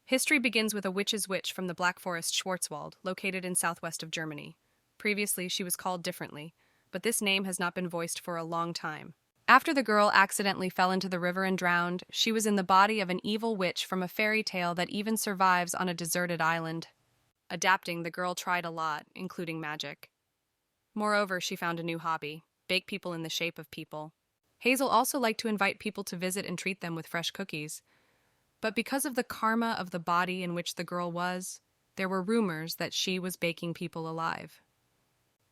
History begins with a witch's witch from the Black Forest Schwarzwald, located in southwest of Germany. Previously, she was called differently, but this name has not been voiced for a long time. After the girl accidentally fell into the river and drowned, she was in the body of an evil witch from a fairy tale that even survives on a deserted island. Adapting, the girl tried a lot, including magic. Moreover, she found a new hobby: bake people in the shape of people. Hazel also liked to invite people to visit and treat them with fresh cookies. But because of the karma of the body in which the girl was, there were rumors that she was baking people alive.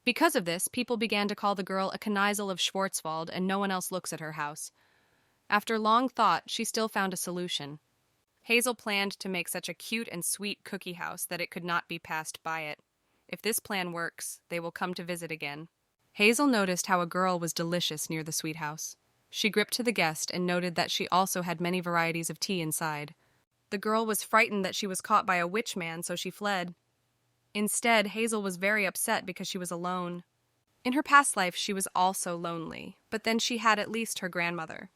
Because of this, people began to call the girl a Kneisel of Schwarzwald, and no one else looks at her house. After long thought, she still found a solution. Hazel planned to make such a cute and sweet cookie house that it could not be passed by it. If this plan works, they will come to visit again. Hazel noticed how a girl was delicious near the sweet house. She gripped to the guest and noted that she also had many varieties of tea inside. The girl was frightened that she was caught by a witch man, so she fled. Instead, Hazel was very upset because she was alone. In her past life, she was also lonely, but then she had at least her grandmother.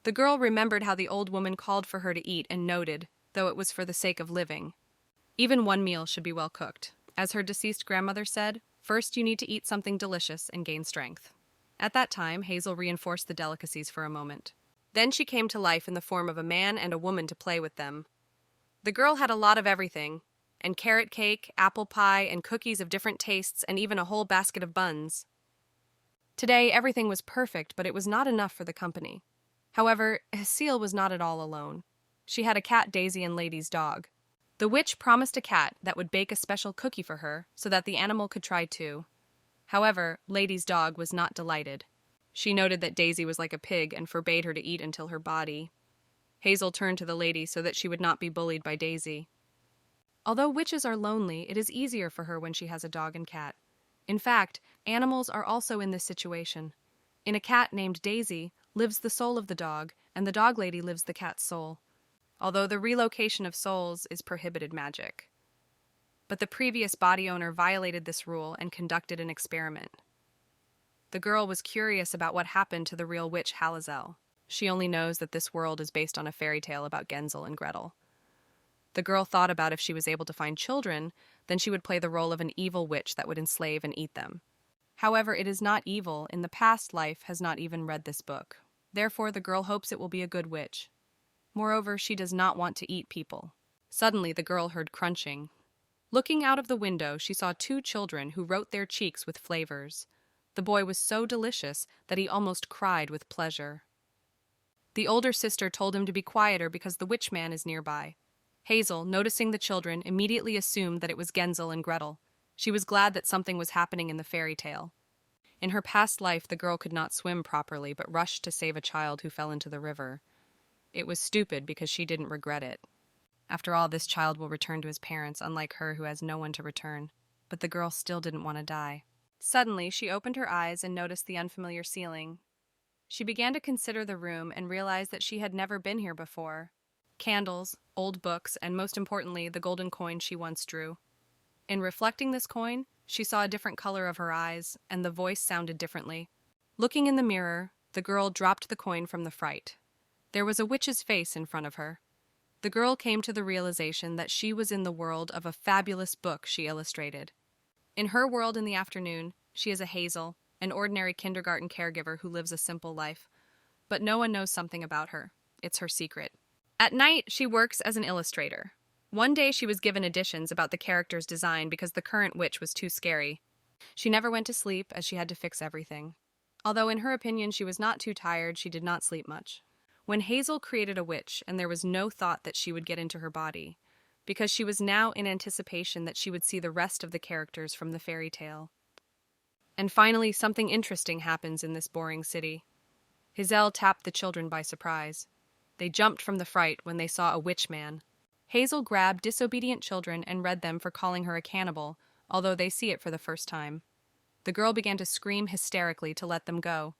The girl remembered how the old woman called for her to eat and noted, though it was for the sake of living. Even one meal should be well cooked. As her deceased grandmother said, first you need to eat something delicious and gain strength. At that time, Hazel reinforced the delicacies for a moment. Then she came to life in the form of a man and a woman to play with them. The girl had a lot of everything, and carrot cake, apple pie, and cookies of different tastes, and even a whole basket of buns. Today, everything was perfect, but it was not enough for the company. However, Hazel was not at all alone. She had a cat, Daisy, and Lady's dog. The witch promised a cat that would bake a special cookie for her so that the animal could try too. However, Lady's dog was not delighted. She noted that Daisy was like a pig and forbade her to eat until her body. Hazel turned to the lady so that she would not be bullied by Daisy. Although witches are lonely, it is easier for her when she has a dog and cat. In fact, animals are also in this situation. In a cat named Daisy lives the soul of the dog, and the dog lady lives the cat's soul. Although the relocation of souls is prohibited magic. But the previous body owner violated this rule and conducted an experiment. The girl was curious about what happened to the real witch Halazel. She only knows that this world is based on a fairy tale about Gensel and Gretel. The girl thought about if she was able to find children, then she would play the role of an evil witch that would enslave and eat them. However, it is not evil. In the past life has not even read this book. Therefore, the girl hopes it will be a good witch. Moreover, she does not want to eat people. Suddenly, the girl heard crunching. Looking out of the window, she saw two children who wrote their cheeks with flavors. The boy was so delicious that he almost cried with pleasure. The older sister told him to be quieter because the witch man is nearby. Hazel, noticing the children, immediately assumed that it was Gensel and Gretel. She was glad that something was happening in the fairy tale. In her past life, the girl could not swim properly, but rushed to save a child who fell into the river. It was stupid because she didn't regret it. After all, this child will return to his parents, unlike her who has no one to return. But the girl still didn't want to die. Suddenly, she opened her eyes and noticed the unfamiliar ceiling. She began to consider the room and realized that she had never been here before. Candles, old books, and most importantly, the golden coin she once drew. In reflecting this coin, she saw a different color of her eyes, and the voice sounded differently. Looking in the mirror, the girl dropped the coin from the fright. There was a witch's face in front of her. The girl came to the realization that she was in the world of a fabulous book she illustrated. In her world in the afternoon, she is a Hazel, an ordinary kindergarten caregiver who lives a simple life. But no one knows something about her. It's her secret. At night, she works as an illustrator. One day she was given additions about the character's design because the current witch was too scary. She never went to sleep as she had to fix everything. Although in her opinion she was not too tired, she did not sleep much. When Hazel created a witch, and there was no thought that she would get into her body, because she was now in anticipation that she would see the rest of the characters from the fairy tale. And finally, something interesting happens in this boring city. Hazel tapped the children by surprise. They jumped from the fright when they saw a witch man. Hazel grabbed disobedient children and read them for calling her a cannibal, although they see it for the first time. The girl began to scream hysterically to let them go.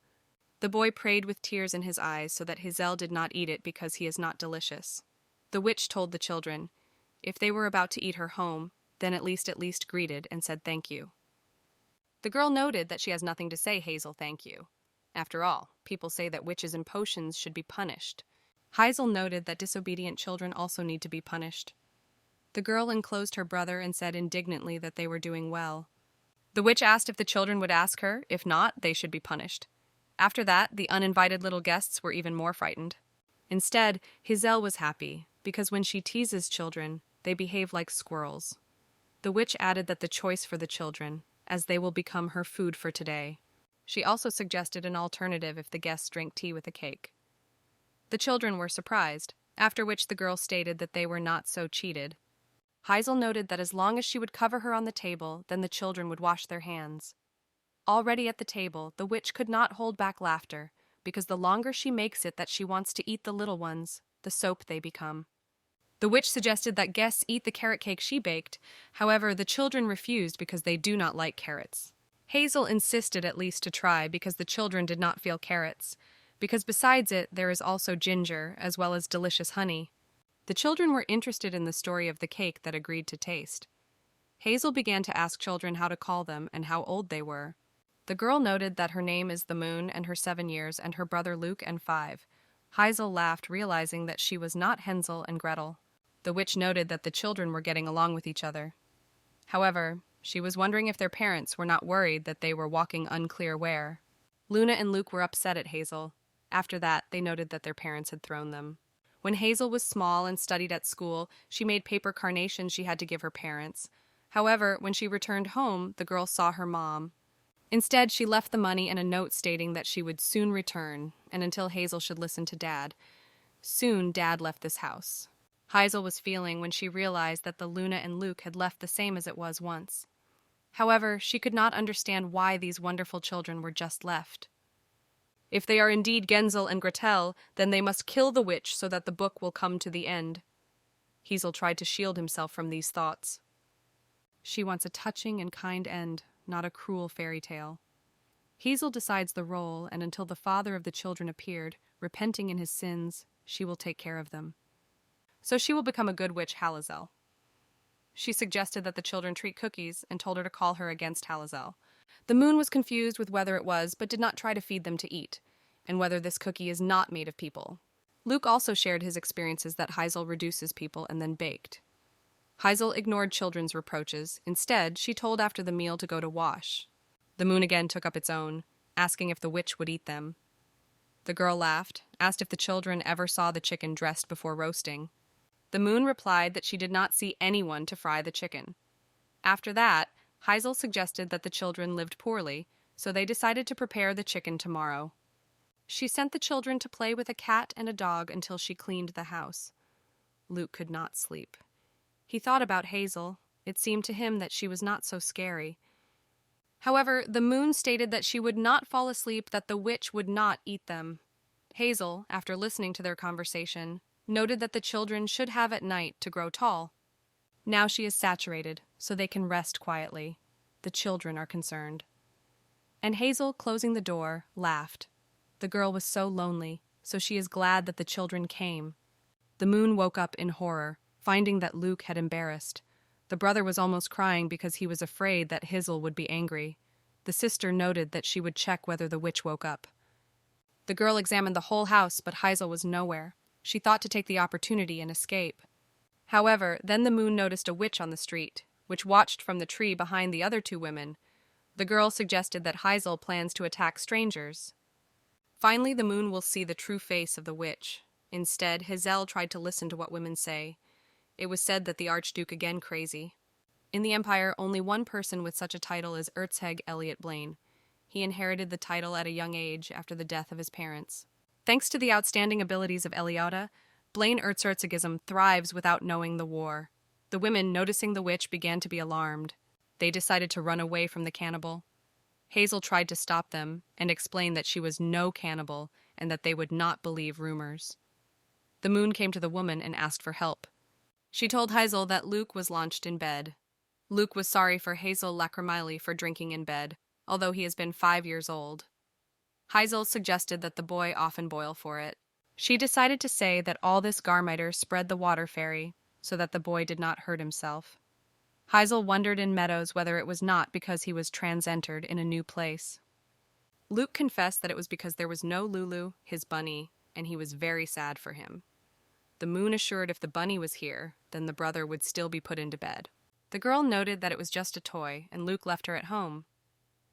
The boy prayed with tears in his eyes so that Hazel did not eat it because he is not delicious. The witch told the children, if they were about to eat her home, then at least greeted and said thank you. The girl noted that she has nothing to say Hazel thank you. After all, people say that witches and potions should be punished. Hazel noted that disobedient children also need to be punished. The girl enclosed her brother and said indignantly that they were doing well. The witch asked if the children would ask her; if not, they should be punished. After that, the uninvited little guests were even more frightened. Instead, Hazel was happy, because when she teases children, they behave like squirrels. The witch added that the choice for the children, as they will become her food for today. She also suggested an alternative if the guests drank tea with a cake. The children were surprised, after which the girl stated that they were not so cheated. Hazel noted that as long as she would cover her on the table, then the children would wash their hands. Already at the table, the witch could not hold back laughter, because the longer she makes it that she wants to eat the little ones, the soap they become. The witch suggested that guests eat the carrot cake she baked; however, the children refused because they do not like carrots. Hazel insisted at least to try because the children did not feel carrots, because besides it there is also ginger, as well as delicious honey. The children were interested in the story of the cake that agreed to taste. Hazel began to ask children how to call them and how old they were. The girl noted that her name is the Moon and her 7 years and her brother Luke and 5. Hazel laughed, realizing that she was not Hansel and Gretel. The witch noted that the children were getting along with each other. However, she was wondering if their parents were not worried that they were walking unclear where. Luna and Luke were upset at Hazel. After that, they noted that their parents had thrown them. When Hazel was small and studied at school, she made paper carnations she had to give her parents. However, when she returned home, the girl saw her mom. Instead, she left the money and a note stating that she would soon return, and until Hazel should listen to Dad. Soon, Dad left this house. Hazel was feeling when she realized that the Luna and Luke had left the same as it was once. However, she could not understand why these wonderful children were just left. If they are indeed Gensel and Gretel, then they must kill the witch so that the book will come to the end. Hazel tried to shield himself from these thoughts. She wants a touching and kind end, not a cruel fairy tale. Hazel decides the role, and until the father of the children appeared, repenting in his sins, she will take care of them. So she will become a good witch, Halazel. She suggested that the children treat cookies and told her to call her against Halazel. The Moon was confused with whether it was, but did not try to feed them to eat, and whether this cookie is not made of people. Luke also shared his experiences that Hazel reduces people and then baked. Hazel ignored children's reproaches. Instead, she told after the meal to go to wash. The Moon again took up its own, asking if the witch would eat them. The girl laughed, asked if the children ever saw the chicken dressed before roasting. The Moon replied that she did not see anyone to fry the chicken. After that, Hazel suggested that the children lived poorly, so they decided to prepare the chicken tomorrow. She sent the children to play with a cat and a dog until she cleaned the house. Luke could not sleep. He thought about Hazel. It seemed to him that she was not so scary. However, the Moon stated that she would not fall asleep, that the witch would not eat them. Hazel, after listening to their conversation, noted that the children should have at night to grow tall. Now she is saturated, so they can rest quietly. The children are concerned. And Hazel, closing the door, laughed. The girl was so lonely, so she is glad that the children came. The Moon woke up in horror, finding that Luke had embarrassed. The brother was almost crying because he was afraid that Hazel would be angry. The sister noted that she would check whether the witch woke up. The girl examined the whole house, but Hazel was nowhere. She thought to take the opportunity and escape. However, then the Moon noticed a witch on the street, which watched from the tree behind the other 2 women. The girl suggested that Hazel plans to attack strangers. Finally, the Moon will see the true face of the witch. Instead, Hazel tried to listen to what women say. It was said that the Archduke again crazy. In the Empire, only one person with such a title is Erzheg Elliot Blaine. He inherited the title at a young age after the death of his parents. Thanks to the outstanding abilities of Eliota, Blaine Erzherzogism thrives without knowing the war. The women, noticing the witch, began to be alarmed. They decided to run away from the cannibal. Hazel tried to stop them and explained that she was no cannibal and that they would not believe rumors. The Moon came to the woman and asked for help. She told Hazel that Luke was launched in bed. Luke was sorry for Hazel Lacrimile for drinking in bed, although he has been 5 years old. Hazel suggested that the boy often boil for it. She decided to say that all this Garmiter spread the water fairy so that the boy did not hurt himself. Hazel wondered in Meadows whether it was not because he was transentered in a new place. Luke confessed that it was because there was no Lulu, his bunny. and he was very sad for him. The moon assured if the bunny was here, then the brother would still be put into bed. The girl noted that it was just a toy, and Luke left her at home.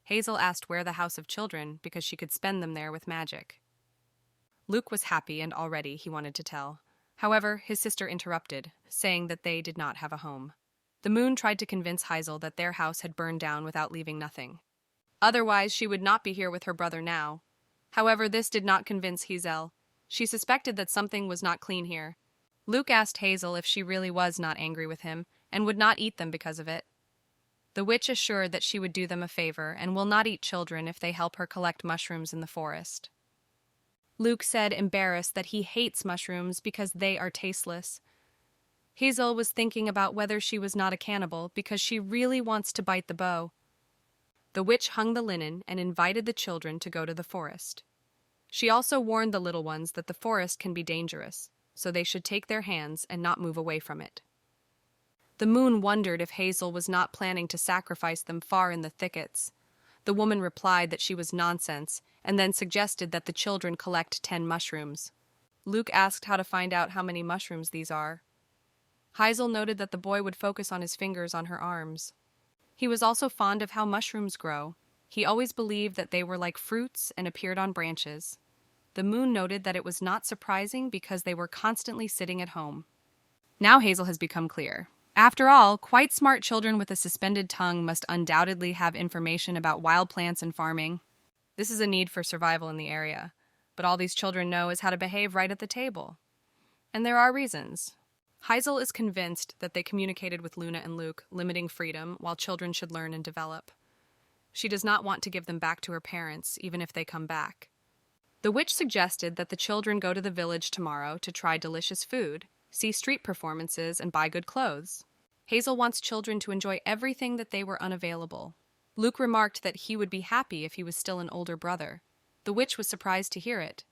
Hazel asked where the house of children because she could spend them there with magic. Luke was happy and already he wanted to tell. However, his sister interrupted, saying that they did not have a home. The moon tried to convince Hazel that their house had burned down without leaving nothing. Otherwise, she would not be here with her brother now. However, this did not convince Hazel. She suspected that something was not clean here. Luke asked Hazel if she really was not angry with him and would not eat them because of it. The witch assured that she would do them a favor and will not eat children if they help her collect mushrooms in the forest. Luke said, embarrassed, that he hates mushrooms because they are tasteless. Hazel was thinking about whether she was not a cannibal because she really wants to bite the bow. The witch hung the linen and invited the children to go to the forest. She also warned the little ones that the forest can be dangerous, so they should take their hands and not move away from it. The moon wondered if Hazel was not planning to sacrifice them far in the thickets. The woman replied that she was nonsense, and then suggested that the children collect 10 mushrooms. Luke asked how to find out how many mushrooms these are. Hazel noted that the boy would focus on his fingers on her arms. He was also fond of how mushrooms grow. He always believed that they were like fruits and appeared on branches. The moon noted that it was not surprising because they were constantly sitting at home. Now Hazel has become clear. After all, quite smart children with a suspended tongue must undoubtedly have information about wild plants and farming. This is a need for survival in the area, but all these children know is how to behave right at the table. And there are reasons. Hazel is convinced that they communicated with Luna and Luke, limiting freedom while children should learn and develop. She does not want to give them back to her parents, even if they come back. The witch suggested that the children go to the village tomorrow to try delicious food, see street performances, and buy good clothes. Hazel wants children to enjoy everything that they were unavailable. Luke remarked that he would be happy if he was still an older brother. The witch was surprised to hear it.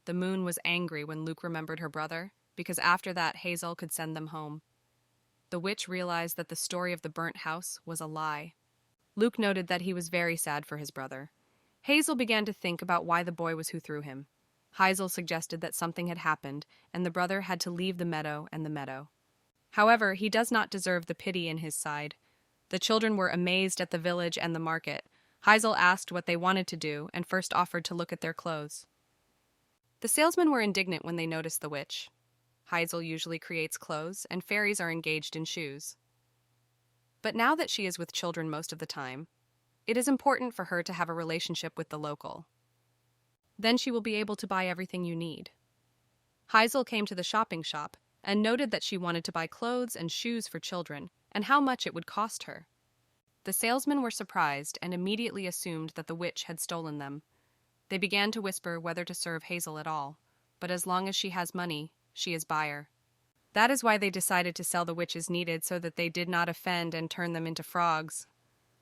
The moon was angry when Luke remembered her brother, because after that Hazel could send them home. The witch realized that the story of the burnt house was a lie. Luke noted that he was very sad for his brother. Hazel began to think about why the boy was who threw him. Hazel suggested that something had happened, and the brother had to leave the meadow and the meadow. However, he does not deserve the pity in his side. The children were amazed at the village and the market. Hazel asked what they wanted to do and first offered to look at their clothes. The salesmen were indignant when they noticed the witch. Hazel usually creates clothes, and fairies are engaged in shoes. But now that she is with children most of the time, it is important for her to have a relationship with the local. Then she will be able to buy everything you need. Hazel came to the shopping shop and noted that she wanted to buy clothes and shoes for children and how much it would cost her. The salesmen were surprised and immediately assumed that the witch had stolen them. They began to whisper whether to serve Hazel at all, but as long as she has money, she is buyer. That is why they decided to sell the witch as needed so that they did not offend and turn them into frogs.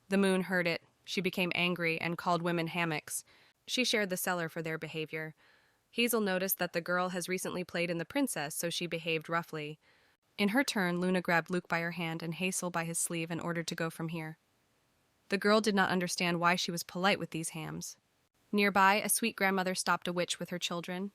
The moon heard it. She became angry and called women hammocks. She shared the seller for their behavior. Hazel noticed that the girl has recently played in The Princess, so she behaved roughly. In her turn, Luna grabbed Luke by her hand and Hazel by his sleeve and ordered to go from here. The girl did not understand why she was polite with these hams. Nearby, a sweet grandmother stopped a witch with her children.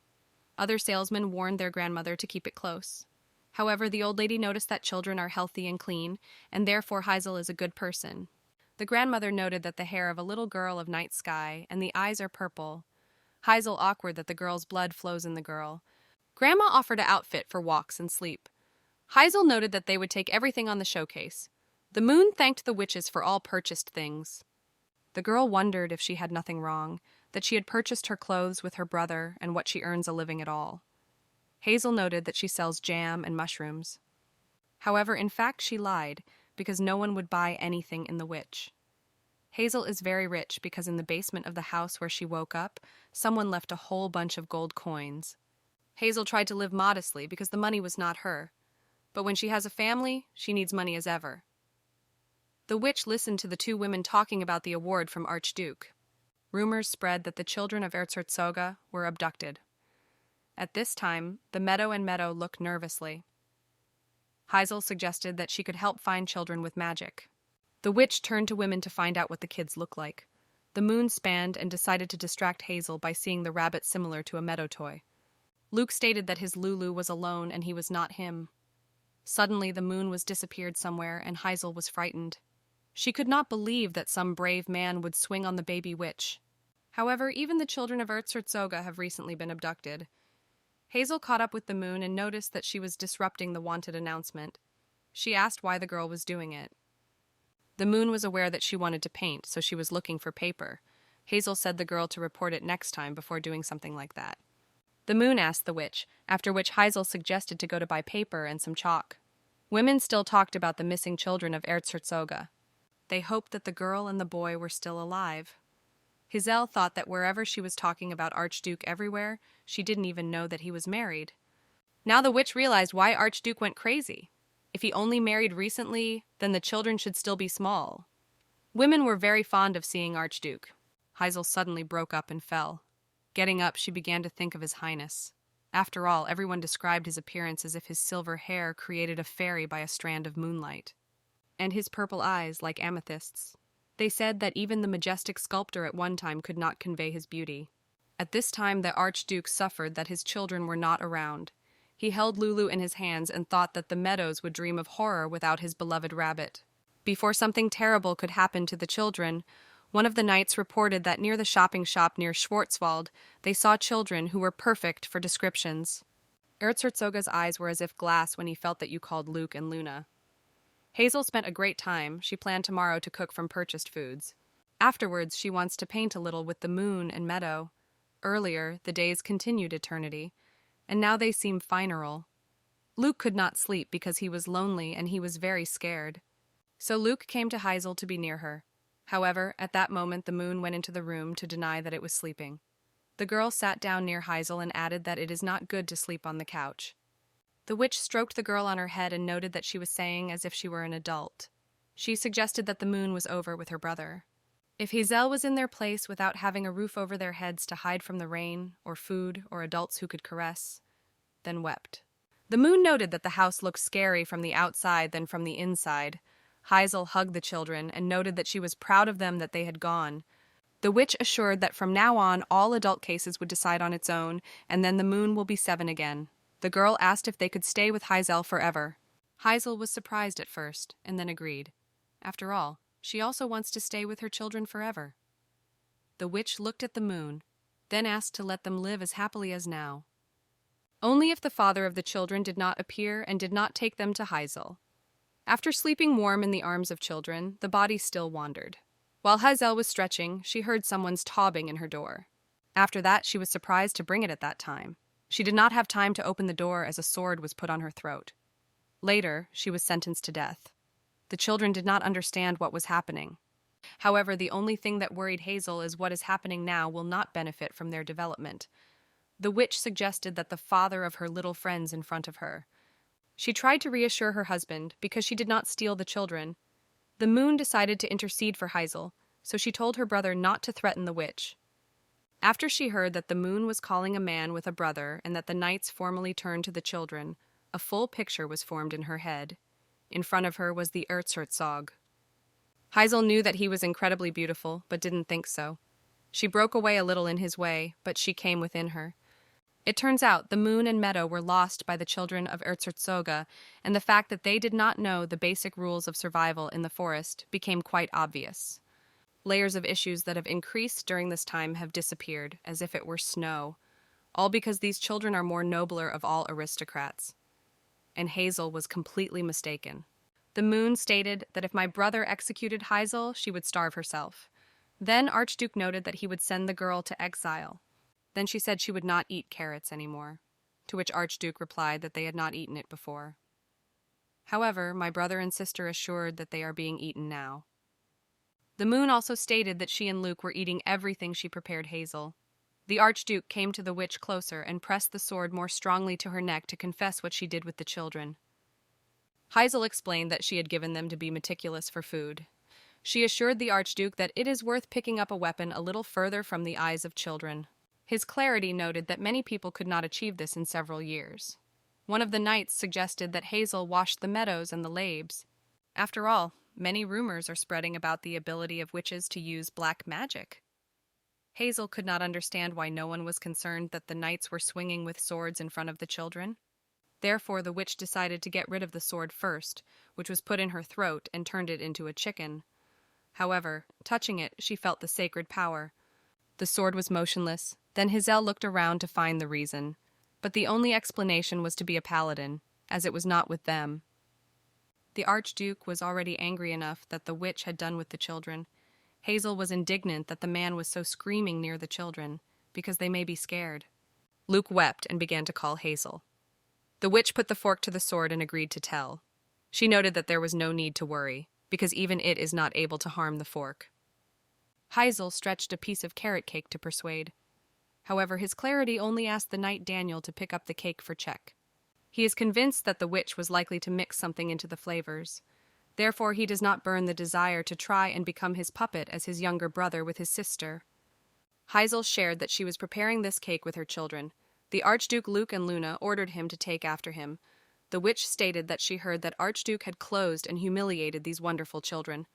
Other salesmen warned their grandmother to keep it close. However, the old lady noticed that children are healthy and clean, and therefore Hazel is a good person. The grandmother noted that the hair of a little girl of night sky and the eyes are purple. Hazel awkward that the girl's blood flows in the girl. Grandma offered an outfit for walks and sleep. Hazel noted that they would take everything on the showcase. The moon thanked the witches for all purchased things. The girl wondered if she had nothing wrong, that she had purchased her clothes with her brother and what she earns a living at all. Hazel noted that she sells jam and mushrooms. However, in fact, she lied, because no one would buy anything in the witch. Hazel is very rich because in the basement of the house where she woke up, someone left a whole bunch of gold coins. Hazel tried to live modestly because the money was not her. But when she has a family, she needs money as ever. The witch listened to the two women talking about the award from Archduke. Rumors spread that the children of Erzherzoga were abducted. At this time, the Meadow and Meadow looked nervously. Hazel suggested that she could help find children with magic. The witch turned to women to find out what the kids look like. The moon spanned and decided to distract Hazel by seeing the rabbit similar to a meadow toy. Luke stated that his Lulu was alone and he was not him. Suddenly, the moon was disappeared somewhere, and Hazel was frightened. She could not believe that some brave man would swing on the baby witch. However, even the children of Erzherzog have recently been abducted. Hazel caught up with the moon and noticed that she was disrupting the wanted announcement. She asked why the girl was doing it. The moon was aware that she wanted to paint, so she was looking for paper. Hazel said the girl to report it next time before doing something like that. The moon asked the witch, after which Hazel suggested to go to buy paper and some chalk. Women still talked about the missing children of Erzherzog. They hoped that the girl and the boy were still alive. Hazel thought that wherever she was talking about Archduke everywhere, she didn't even know that he was married. Now the witch realized why Archduke went crazy. If he only married recently, then the children should still be small. Women were very fond of seeing Archduke. Hazel suddenly broke up and fell. Getting up, she began to think of His Highness. After all, everyone described his appearance as if his silver hair created a fairy by a strand of moonlight, and his purple eyes like amethysts. They said that even the majestic sculptor at one time could not convey his beauty. At this time, the Archduke suffered that his children were not around. He held Lulu in his hands and thought that the meadows would dream of horror without his beloved rabbit. Before something terrible could happen to the children, one of the knights reported that near the shopping shop near Schwarzwald, they saw children who were perfect for descriptions. Erzherzog's eyes were as if glass when he felt that you called Luke and Luna. Hazel spent a great time. She planned tomorrow to cook from purchased foods. Afterwards, she wants to paint a little with the moon and meadow. Earlier, the days continued eternity, and now they seem funereal. Luke could not sleep because he was lonely and he was very scared. So Luke came to Hazel to be near her. However, at that moment the moon went into the room to deny that it was sleeping. The girl sat down near Hazel and added that it is not good to sleep on the couch. The witch stroked the girl on her head and noted that she was saying as if she were an adult. She suggested that the moon was over with her brother. If Hazel was in their place without having a roof over their heads to hide from the rain, or food, or adults who could caress, then wept. The moon noted that the house looked scary from the outside than from the inside. Hazel hugged the children and noted that she was proud of them that they had gone. The witch assured that from now on all adult cases would decide on its own, and then the moon will be 7 again. The girl asked if they could stay with Hazel forever. Hazel was surprised at first, and then agreed. After all, she also wants to stay with her children forever. The witch looked at the moon, then asked to let them live as happily as now. Only if the father of the children did not appear and did not take them to Hazel. After sleeping warm in the arms of children, the body still wandered. While Hazel was stretching, she heard someone's taubing in her door. After that, she was surprised to bring it at that time. She did not have time to open the door as a sword was put on her throat. Later, she was sentenced to death. The children did not understand what was happening. However, the only thing that worried Hazel is what is happening now will not benefit from their development. The witch suggested that the father of her little friends in front of her. She tried to reassure her husband because she did not steal the children. The moon decided to intercede for Hazel, so she told her brother not to threaten the witch. After she heard that the moon was calling a man with a brother and that the knights formally turned to the children, a full picture was formed in her head. In front of her was the Erzherzog. Hazel knew that he was incredibly beautiful, but didn't think so. She broke away a little in his way, but she came within her. It turns out the moon and meadow were lost by the children of Erzherzog, and the fact that they did not know the basic rules of survival in the forest became quite obvious. Layers of issues that have increased during this time have disappeared, as if it were snow, all because these children are more nobler of all aristocrats. And Hazel was completely mistaken. The moon stated that if my brother executed Hazel, she would starve herself. Then Archduke noted that he would send the girl to exile. Then she said she would not eat carrots anymore, to which Archduke replied that they had not eaten it before. However, my brother and sister assured that they are being eaten now. The moon also stated that she and Luke were eating everything she prepared Hazel. The Archduke came to the witch closer and pressed the sword more strongly to her neck to confess what she did with the children. Hazel explained that she had given them to be meticulous for food. She assured the Archduke that it is worth picking up a weapon a little further from the eyes of children. His clarity noted that many people could not achieve this in several years. One of the knights suggested that Hazel washed the meadows and the labes. After all, many rumors are spreading about the ability of witches to use black magic. Hazel could not understand why no one was concerned that the knights were swinging with swords in front of the children. Therefore, the witch decided to get rid of the sword first, which was put in her throat and turned it into a chicken. However, touching it, she felt the sacred power. The sword was motionless. Then Hazel looked around to find the reason. But the only explanation was to be a paladin, as it was not with them. The Archduke was already angry enough that the witch had done with the children. Hazel was indignant that the man was so screaming near the children, because they may be scared. Luke wept and began to call Hazel. The witch put the fork to the sword and agreed to tell. She noted that there was no need to worry, because even it is not able to harm the fork. Hazel stretched a piece of carrot cake to persuade. However, his clarity only asked the knight Daniel to pick up the cake for check. He is convinced that the witch was likely to mix something into the flavors. Therefore, he does not burn the desire to try and become his puppet as his younger brother with his sister. Hazel shared that she was preparing this cake with her children. The Archduke Luke and Luna ordered him to take after him. The witch stated that she heard that Archduke had closed and humiliated these wonderful children.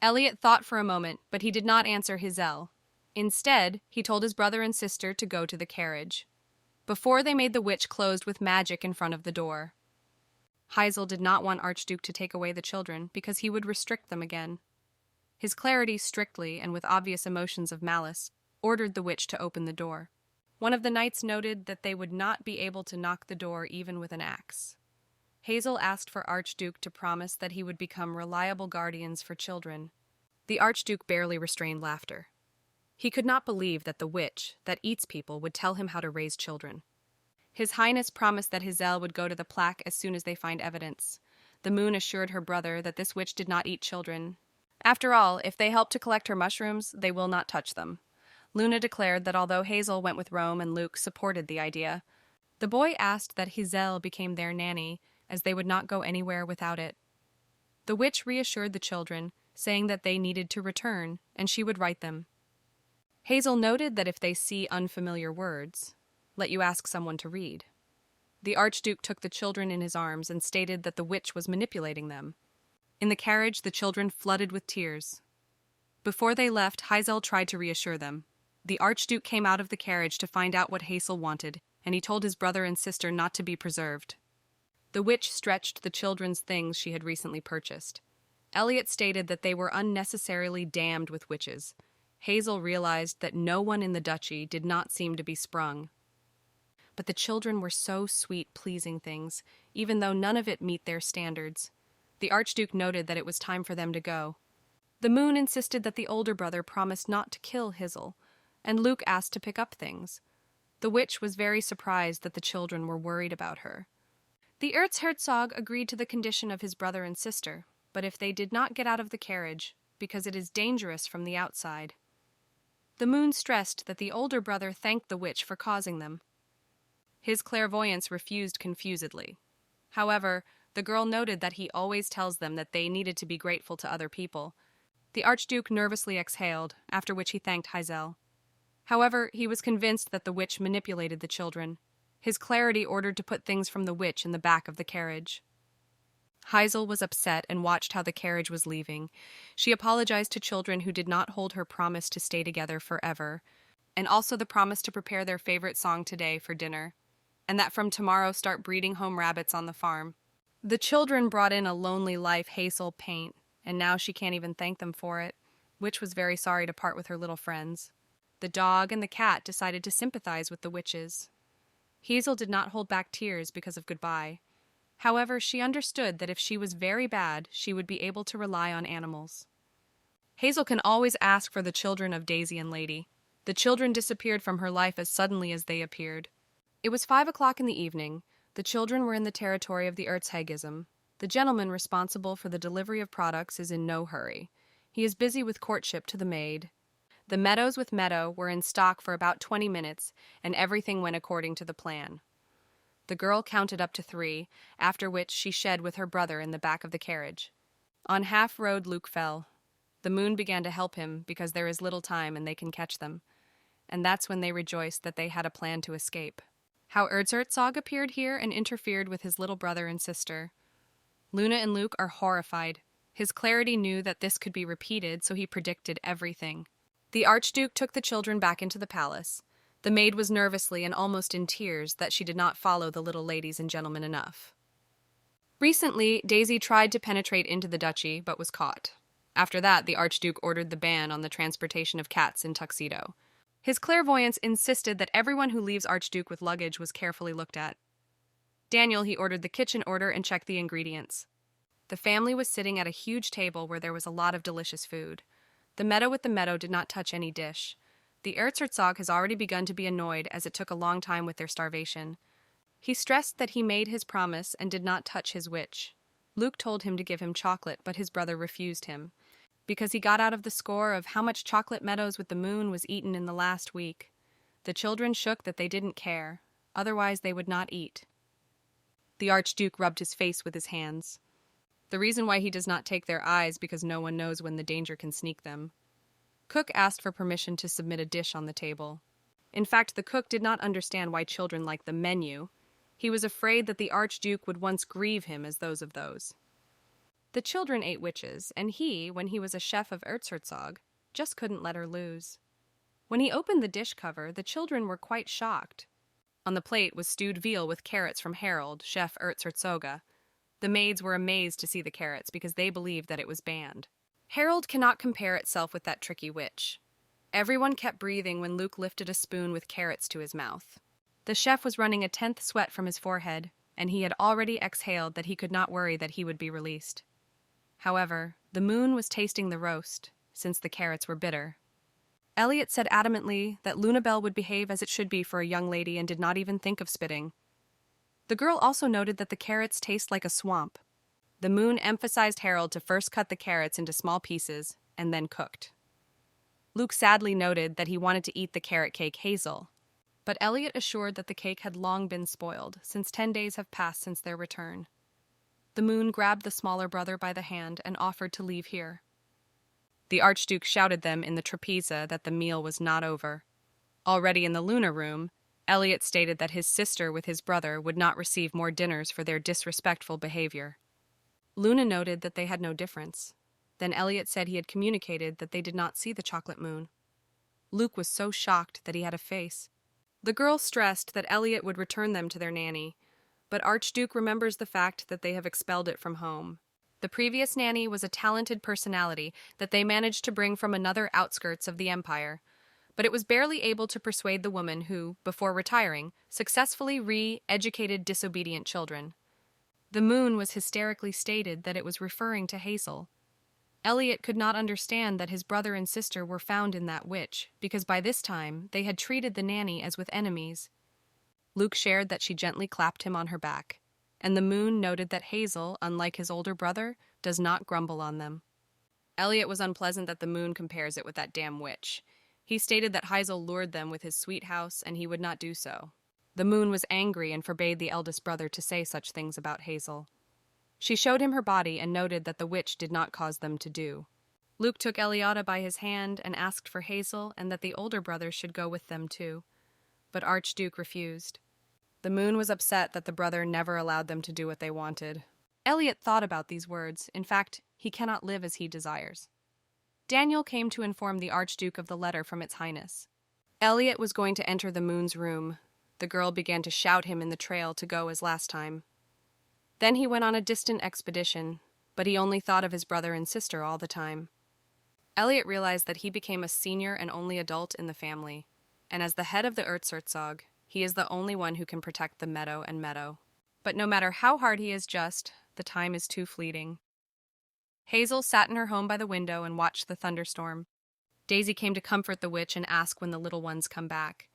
Elliot thought for a moment, but he did not answer Hazel. Instead, he told his brother and sister to go to the carriage. Before they made the witch closed with magic in front of the door. Hazel did not want Archduke to take away the children because he would restrict them again. His clarity strictly, and with obvious emotions of malice, ordered the witch to open the door. One of the knights noted that they would not be able to knock the door even with an axe. Hazel asked for Archduke to promise that he would become reliable guardians for children. The Archduke barely restrained laughter. He could not believe that the witch, that eats people, would tell him how to raise children. His Highness promised that Hazel would go to the plaque as soon as they find evidence. The moon assured her brother that this witch did not eat children. After all, if they help to collect her mushrooms, they will not touch them. Luna declared that although Hazel went with Rome and Luke supported the idea, the boy asked that Hazel became their nanny, as they would not go anywhere without it. The witch reassured the children, saying that they needed to return, and she would write them. Hazel noted that if they see unfamiliar words, let you ask someone to read. The Archduke took the children in his arms and stated that the witch was manipulating them. In the carriage, the children flooded with tears. Before they left, Hazel tried to reassure them. The Archduke came out of the carriage to find out what Hazel wanted, and he told his brother and sister not to be preserved. The witch stretched the children's things she had recently purchased. Elliot stated that they were unnecessarily damned with witches. Hazel realized that no one in the duchy did not seem to be sprung. But the children were so sweet, pleasing things, even though none of it meet their standards. The Archduke noted that it was time for them to go. The moon insisted that the older brother promised not to kill Hazel, and Luke asked to pick up things. The witch was very surprised that the children were worried about her. The Erzherzog agreed to the condition of his brother and sister, but if they did not get out of the carriage, because it is dangerous from the outside. The moon stressed that the older brother thanked the witch for causing them. His clairvoyance refused confusedly. However, the girl noted that he always tells them that they needed to be grateful to other people. The Archduke nervously exhaled, after which he thanked Hazel. However, he was convinced that the witch manipulated the children. His clarity ordered to put things from the witch in the back of the carriage. Hazel was upset and watched how the carriage was leaving. She apologized to children who did not hold her promise to stay together forever, and also the promise to prepare their favorite song today for dinner, and that from tomorrow start breeding home rabbits on the farm. The children brought in a lonely life Hazel paint, and now she can't even thank them for it. Witch was very sorry to part with her little friends. The dog and the cat decided to sympathize with the witches. Hazel did not hold back tears because of goodbye. However, she understood that if she was very bad, she would be able to rely on animals. Hazel can always ask for the children of Daisy and Lady. The children disappeared from her life as suddenly as they appeared. It was 5 o'clock in the evening. The children were in the territory of the Erzhegism. The gentleman responsible for the delivery of products is in no hurry. He is busy with courtship to the maid. The meadows with Meadow were in stock for about 20 minutes, and everything went according to the plan. The girl counted up to 3, after which she shed with her brother in the back of the carriage. On half-road, Luke fell. The moon began to help him because there is little time and they can catch them. And that's when they rejoiced that they had a plan to escape. How Erzherzog appeared here and interfered with his little brother and sister. Luna and Luke are horrified. His clarity knew that this could be repeated, so he predicted everything. The Archduke took the children back into the palace. The maid was nervously and almost in tears that she did not follow the little ladies and gentlemen enough. Recently, Daisy tried to penetrate into the duchy, but was caught. After that, the Archduke ordered the ban on the transportation of cats in tuxedo. His clairvoyance insisted that everyone who leaves Archduke with luggage was carefully looked at. Daniel, he ordered the kitchen order and checked the ingredients. The family was sitting at a huge table where there was a lot of delicious food. The meadow with the meadow did not touch any dish. The Erzherzog has already begun to be annoyed as it took a long time with their starvation. He stressed that he made his promise and did not touch his witch. Luke told him to give him chocolate, but his brother refused him, because he got out of the score of how much chocolate meadows with the moon was eaten in the last week. The children shook that they didn't care, otherwise they would not eat. The Archduke rubbed his face with his hands. The reason why he does not take their eyes because no one knows when the danger can sneak them. Cook asked for permission to submit a dish on the table. In fact, the cook did not understand why children liked the menu. He was afraid that the Archduke would once grieve him as those of those. The children ate witches, and he, when he was a chef of Erzherzog, just couldn't let her lose. When he opened the dish cover, the children were quite shocked. On the plate was stewed veal with carrots from Harold, chef Erzherzoga. The maids were amazed to see the carrots because they believed that it was banned. Harold cannot compare itself with that tricky witch. Everyone kept breathing when Luke lifted a spoon with carrots to his mouth. The chef was running a 10th sweat from his forehead, and he had already exhaled that he could not worry that he would be released. However, the moon was tasting the roast, since the carrots were bitter. Elliot said adamantly that Lunabelle would behave as it should be for a young lady and did not even think of spitting. The girl also noted that the carrots taste like a swamp. The moon emphasized Harold to first cut the carrots into small pieces and then cooked. Luke sadly noted that he wanted to eat the carrot cake Hazel, but Elliot assured that the cake had long been spoiled, since 10 days have passed since their return. The moon grabbed the smaller brother by the hand and offered to leave here. The Archduke shouted them in the trapeza that the meal was not over. Already in the Luna room, Elliot stated that his sister with his brother would not receive more dinners for their disrespectful behavior. Luna noted that they had no difference. Then Elliot said he had communicated that they did not see the chocolate moon. Luke was so shocked that he had a face. The girl stressed that Elliot would return them to their nanny, but Archduke remembers the fact that they have expelled it from home. The previous nanny was a talented personality that they managed to bring from another outskirts of the empire, but it was barely able to persuade the woman who, before retiring, successfully re-educated disobedient children. The moon was hysterically stated that it was referring to Hazel. Elliot could not understand that his brother and sister were found in that witch, because by this time they had treated the nanny as with enemies. Luke shared that she gently clapped him on her back, and the moon noted that Hazel, unlike his older brother, does not grumble on them. Elliot was unpleasant that the moon compares it with that damn witch. He stated that Hazel lured them with his sweet house, and he would not do so. The moon was angry and forbade the eldest brother to say such things about Hazel. She showed him her body and noted that the witch did not cause them to do. Luke took Eliada by his hand and asked for Hazel and that the older brother should go with them too. But Archduke refused. The moon was upset that the brother never allowed them to do what they wanted. Elliot thought about these words. In fact, he cannot live as he desires. Daniel came to inform the Archduke of the letter from Its Highness. Elliot was going to enter the moon's room. The girl began to shout him in the trail to go as last time. Then he went on a distant expedition, but he only thought of his brother and sister all the time. Elliot realized that he became a senior and only adult in the family, and as the head of the Erzherzog, he is the only one who can protect the meadow. But no matter how hard he is the time is too fleeting. Hazel sat in her home by the window and watched the thunderstorm. Daisy came to comfort the witch and ask when the little ones come back.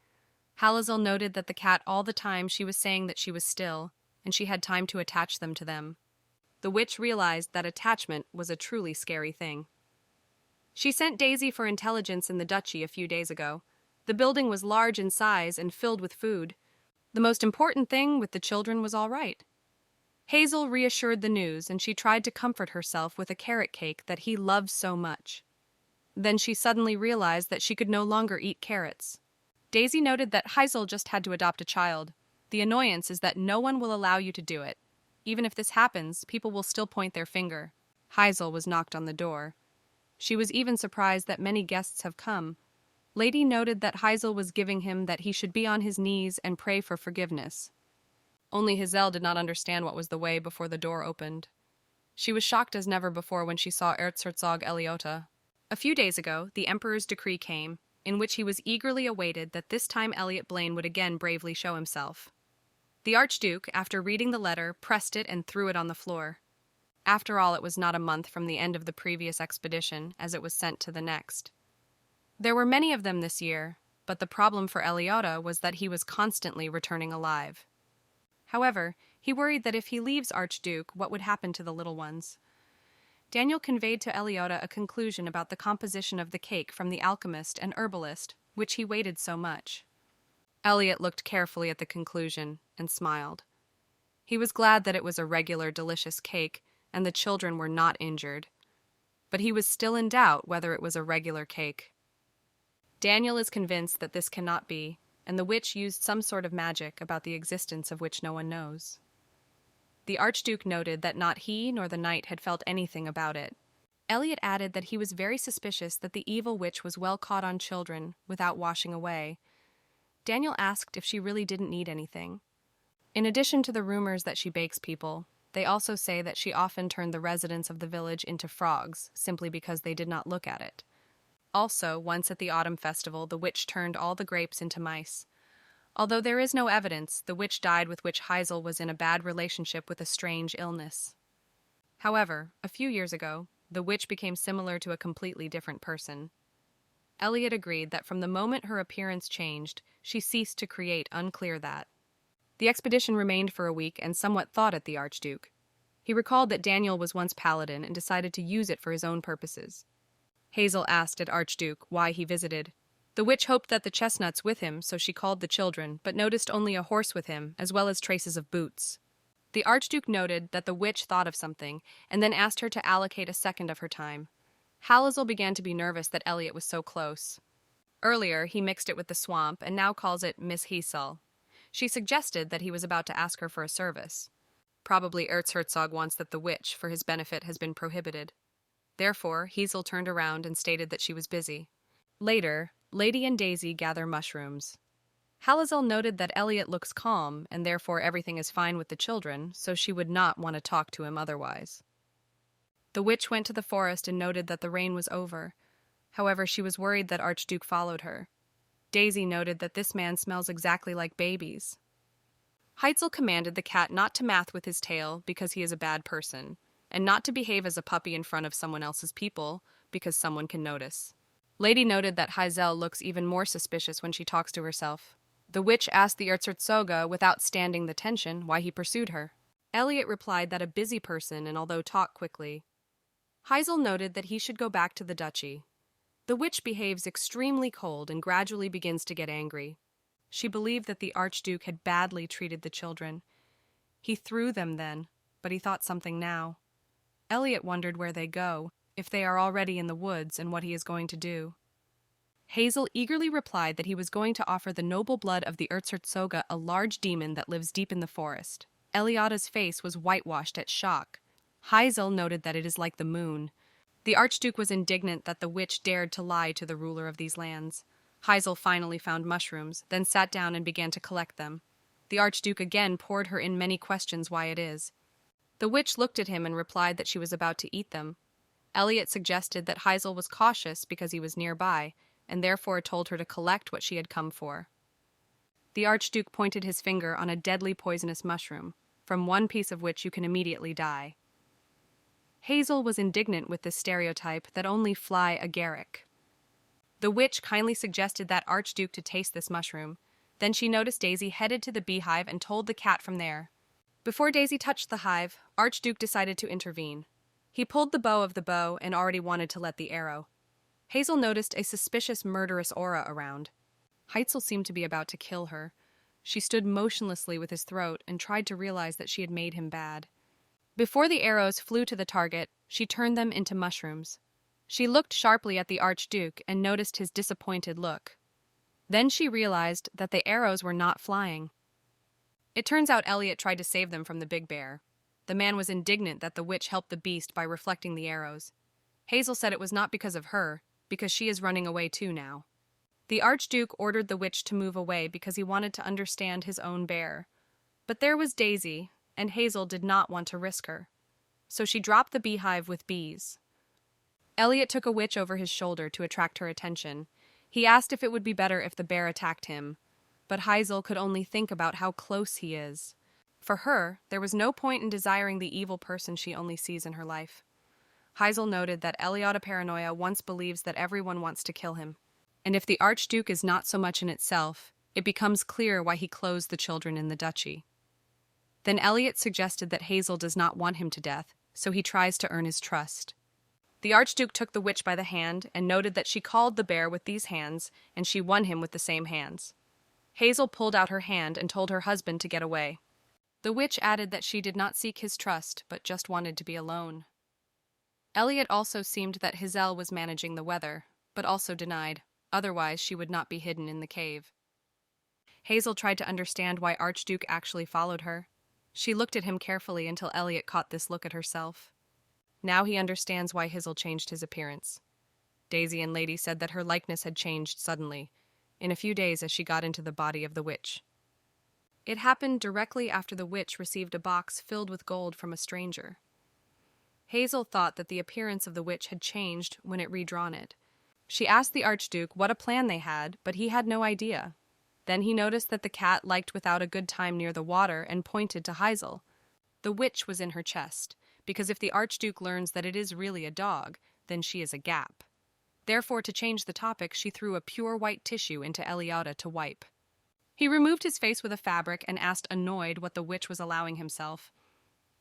Halazel noted that the cat all the time she was saying that she was still, and she had time to attach them to them. The witch realized that attachment was a truly scary thing. She sent Daisy for intelligence in the duchy a few days ago. The building was large in size and filled with food. The most important thing with the children was all right. Hazel reassured the news, and she tried to comfort herself with a carrot cake that he loved so much. Then she suddenly realized that she could no longer eat carrots. Daisy noted that Hazel just had to adopt a child. The annoyance is that no one will allow you to do it. Even if this happens, people will still point their finger. Hazel was knocked on the door. She was even surprised that many guests have come, Lady noted that Hazel was giving him that he should be on his knees and pray for forgiveness. Only Hazel did not understand what was the way before the door opened. She was shocked as never before when she saw Erzherzog Eliota. A few days ago, the Emperor's decree came, in which he was eagerly awaited that this time Elliot Blaine would again bravely show himself. The Archduke, after reading the letter, pressed it and threw it on the floor. After all, it was not a month from the end of the previous expedition, as it was sent to the next. There were many of them this year, but the problem for Eliota was that he was constantly returning alive. However, he worried that if he leaves Archduke, what would happen to the little ones? Daniel conveyed to Eliota a conclusion about the composition of the cake from the alchemist and herbalist, which he waited so much. Eliot looked carefully at the conclusion and smiled. He was glad that it was a regular, delicious cake, and the children were not injured. But he was still in doubt whether it was a regular cake. Daniel is convinced that this cannot be, and the witch used some sort of magic about the existence of which no one knows. The Archduke noted that not he nor the knight had felt anything about it. Eliot added that he was very suspicious that the evil witch was well caught on children without washing away. Daniel asked if she really didn't need anything. In addition to the rumors that she bakes people, they also say that she often turned the residents of the village into frogs, simply because they did not look at it. Also, once at the autumn festival, the witch turned all the grapes into mice. Although there is no evidence, the witch died with which Hazel was in a bad relationship with a strange illness. However, a few years ago, the witch became similar to a completely different person. Eliot agreed that from the moment her appearance changed, she ceased to create unclear that. The expedition remained for a week and somewhat thought at the Archduke. He recalled that Daniel was once paladin and decided to use it for his own purposes. Hazel asked at Archduke why he visited. The witch hoped that the chestnuts with him, so she called the children, but noticed only a horse with him, as well as traces of boots. The Archduke noted that the witch thought of something, and then asked her to allocate a second of her time. Halazel began to be nervous that Eliot was so close. Earlier, he mixed it with the swamp, and now calls it Miss Hazel. She suggested that he was about to ask her for a service. Probably Erzherzog wants that the witch, for his benefit, has been prohibited. Therefore, Hazel turned around and stated that she was busy. Later, Lady and Daisy gather mushrooms. Halazel noted that Eliot looks calm, and therefore everything is fine with the children, so she would not want to talk to him otherwise. The witch went to the forest and noted that the rain was over. However, she was worried that Archduke followed her. Daisy noted that this man smells exactly like babies. Heitzel commanded the cat not to math with his tail because he is a bad person, and not to behave as a puppy in front of someone else's people because someone can notice. Lady noted that Hazel looks even more suspicious when she talks to herself. The witch asked the Erzherzog, without standing the tension, why he pursued her. Eliot replied that a busy person and although talk quickly. Hazel noted that he should go back to the duchy. The witch behaves extremely cold and gradually begins to get angry. She believed that the Archduke had badly treated the children. He threw them then, but he thought something now. Eliot wondered where they go, if they are already in the woods, and what he is going to do. Hazel eagerly replied that he was going to offer the noble blood of the Erzherzog, a large demon that lives deep in the forest. Eliota's face was whitewashed at shock. Hazel noted that it is like the moon. The Archduke was indignant that the witch dared to lie to the ruler of these lands. Hazel finally found mushrooms, then sat down and began to collect them. The Archduke again poured her in many questions why it is. The witch looked at him and replied that she was about to eat them. Eliot suggested that Hazel was cautious because he was nearby, and therefore told her to collect what she had come for. The Archduke pointed his finger on a deadly poisonous mushroom, from one piece of which you can immediately die. Hazel was indignant with this stereotype that only fly agaric. The witch kindly suggested that Archduke to taste this mushroom. Then she noticed Daisy headed to the beehive and told the cat from there. Before Daisy touched the hive, Archduke decided to intervene. He pulled the bow of the bow and already wanted to let the arrow. Hazel noticed a suspicious murderous aura around. Heitzel seemed to be about to kill her. She stood motionlessly with his throat and tried to realize that she had made him bad. Before the arrows flew to the target, she turned them into mushrooms. She looked sharply at the Archduke and noticed his disappointed look. Then she realized that the arrows were not flying. It turns out Eliot tried to save them from the big bear. The man was indignant that the witch helped the beast by reflecting the arrows. Hazel said it was not because of her, because she is running away too now. The Archduke ordered the witch to move away because he wanted to understand his own bear. But there was Daisy, and Hazel did not want to risk her. So she dropped the beehive with bees. Elliot took a witch over his shoulder to attract her attention. He asked if it would be better if the bear attacked him, but Hazel could only think about how close he is. For her, there was no point in desiring the evil person she only sees in her life. Hazel noted that Eliota Paranoia once believes that everyone wants to kill him. And if the Archduke is not so much in itself, it becomes clear why he closed the children in the duchy. Then Elliot suggested that Hazel does not want him to death, so he tries to earn his trust. The Archduke took the witch by the hand and noted that she called the bear with these hands, and she won him with the same hands. Hazel pulled out her hand and told her husband to get away. The witch added that she did not seek his trust, but just wanted to be alone. Elliot also seemed that Hazel was managing the weather, but also denied. Otherwise, she would not be hidden in the cave. Hazel tried to understand why Archduke actually followed her. She looked at him carefully until Elliot caught this look at herself. Now he understands why Hazel changed his appearance. Daisy and Lady said that her likeness had changed suddenly, in a few days as she got into the body of the witch. It happened directly after the witch received a box filled with gold from a stranger. Hazel thought that the appearance of the witch had changed when it redrawn it. She asked the Archduke what a plan they had, but he had no idea. Then he noticed that the cat liked without a good time near the water and pointed to Hazel. The witch was in her chest, because if the Archduke learns that it is really a dog, then she is a gap. Therefore, to change the topic, she threw a pure white tissue into Eliota to wipe. He removed his face with a fabric and asked, annoyed, what the witch was allowing himself.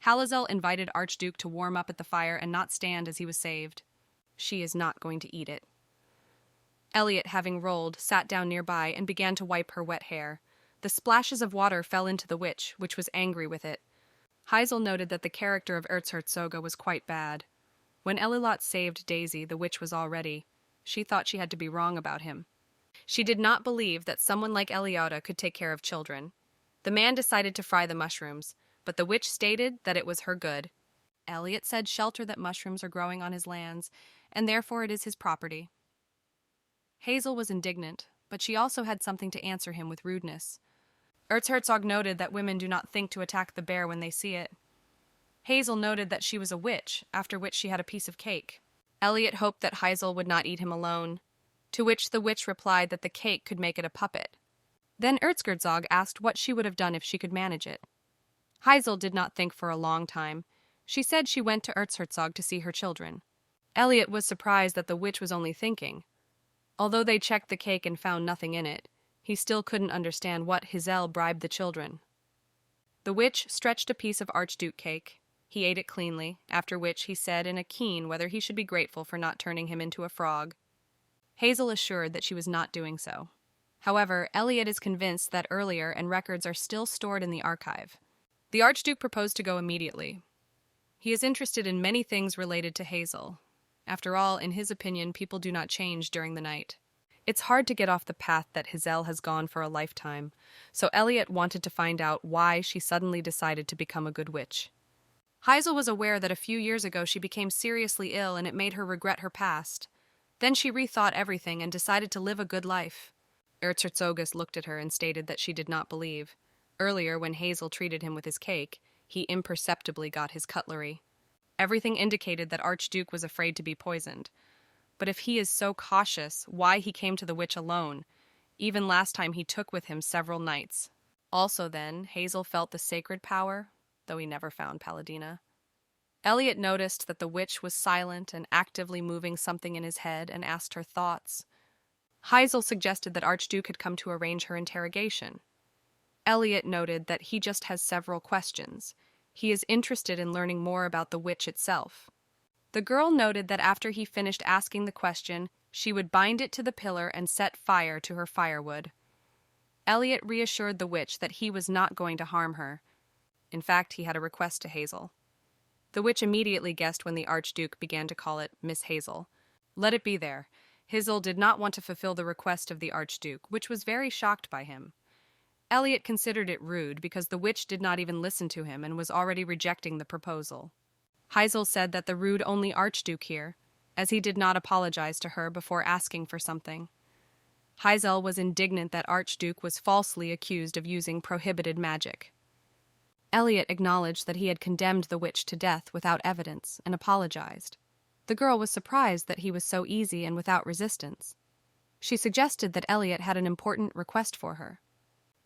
Halazel invited Archduke to warm up at the fire and not stand as he was saved. She is not going to eat it. Elliot, having rolled, sat down nearby and began to wipe her wet hair. The splashes of water fell into the witch, which was angry with it. Hazel noted that the character of Erzherzoga was quite bad. When Elilot saved Daisy, the witch was all ready. She thought she had to be wrong about him. She did not believe that someone like Eliota could take care of children. The man decided to fry the mushrooms, but the witch stated that it was her good. Elliot said shelter that mushrooms are growing on his lands, and therefore it is his property. Hazel was indignant, but she also had something to answer him with rudeness. Erzherzog noted that women do not think to attack the bear when they see it. Hazel noted that she was a witch, after which she had a piece of cake. Elliot hoped that Hazel would not eat him alone, to which the witch replied that the cake could make it a puppet. Then Erzherzog asked what she would have done if she could manage it. Hazel did not think for a long time. She said she went to Erzherzog to see her children. Elliot was surprised that the witch was only thinking. Although they checked the cake and found nothing in it, he still couldn't understand what Hazel bribed the children. The witch stretched a piece of Archduke cake. He ate it cleanly, after which he said in a keen whether he should be grateful for not turning him into a frog. Hazel assured that she was not doing so. However, Elliot is convinced that earlier and records are still stored in the archive. The Archduke proposed to go immediately. He is interested in many things related to Hazel. After all, in his opinion, people do not change during the night. It's hard to get off the path that Hazel has gone for a lifetime, so Elliot wanted to find out why she suddenly decided to become a good witch. Hazel was aware that a few years ago she became seriously ill and it made her regret her past. Then she rethought everything and decided to live a good life. Erzherzogus looked at her and stated that she did not believe. Earlier, when Hazel treated him with his cake, he imperceptibly got his cutlery. Everything indicated that Archduke was afraid to be poisoned. But if he is so cautious, why he came to the witch alone? Even last time he took with him several knights. Also then, Hazel felt the sacred power, though he never found Paladina. Elliot noticed that the witch was silent and actively moving something in his head and asked her thoughts. Hazel suggested that Archduke had come to arrange her interrogation. Elliot noted that he just has several questions. He is interested in learning more about the witch itself. The girl noted that after he finished asking the question, she would bind it to the pillar and set fire to her firewood. Elliot reassured the witch that he was not going to harm her. In fact, he had a request to Hazel. The witch immediately guessed when the Archduke began to call it Miss Hazel. Let it be there. Hazel did not want to fulfill the request of the Archduke, which was very shocked by him. Elliot considered it rude because the witch did not even listen to him and was already rejecting the proposal. Hazel said that the rude only Archduke here, as he did not apologize to her before asking for something. Hazel was indignant that Archduke was falsely accused of using prohibited magic. Elliot acknowledged that he had condemned the witch to death without evidence and apologized. The girl was surprised that he was so easy and without resistance. She suggested that Elliot had an important request for her.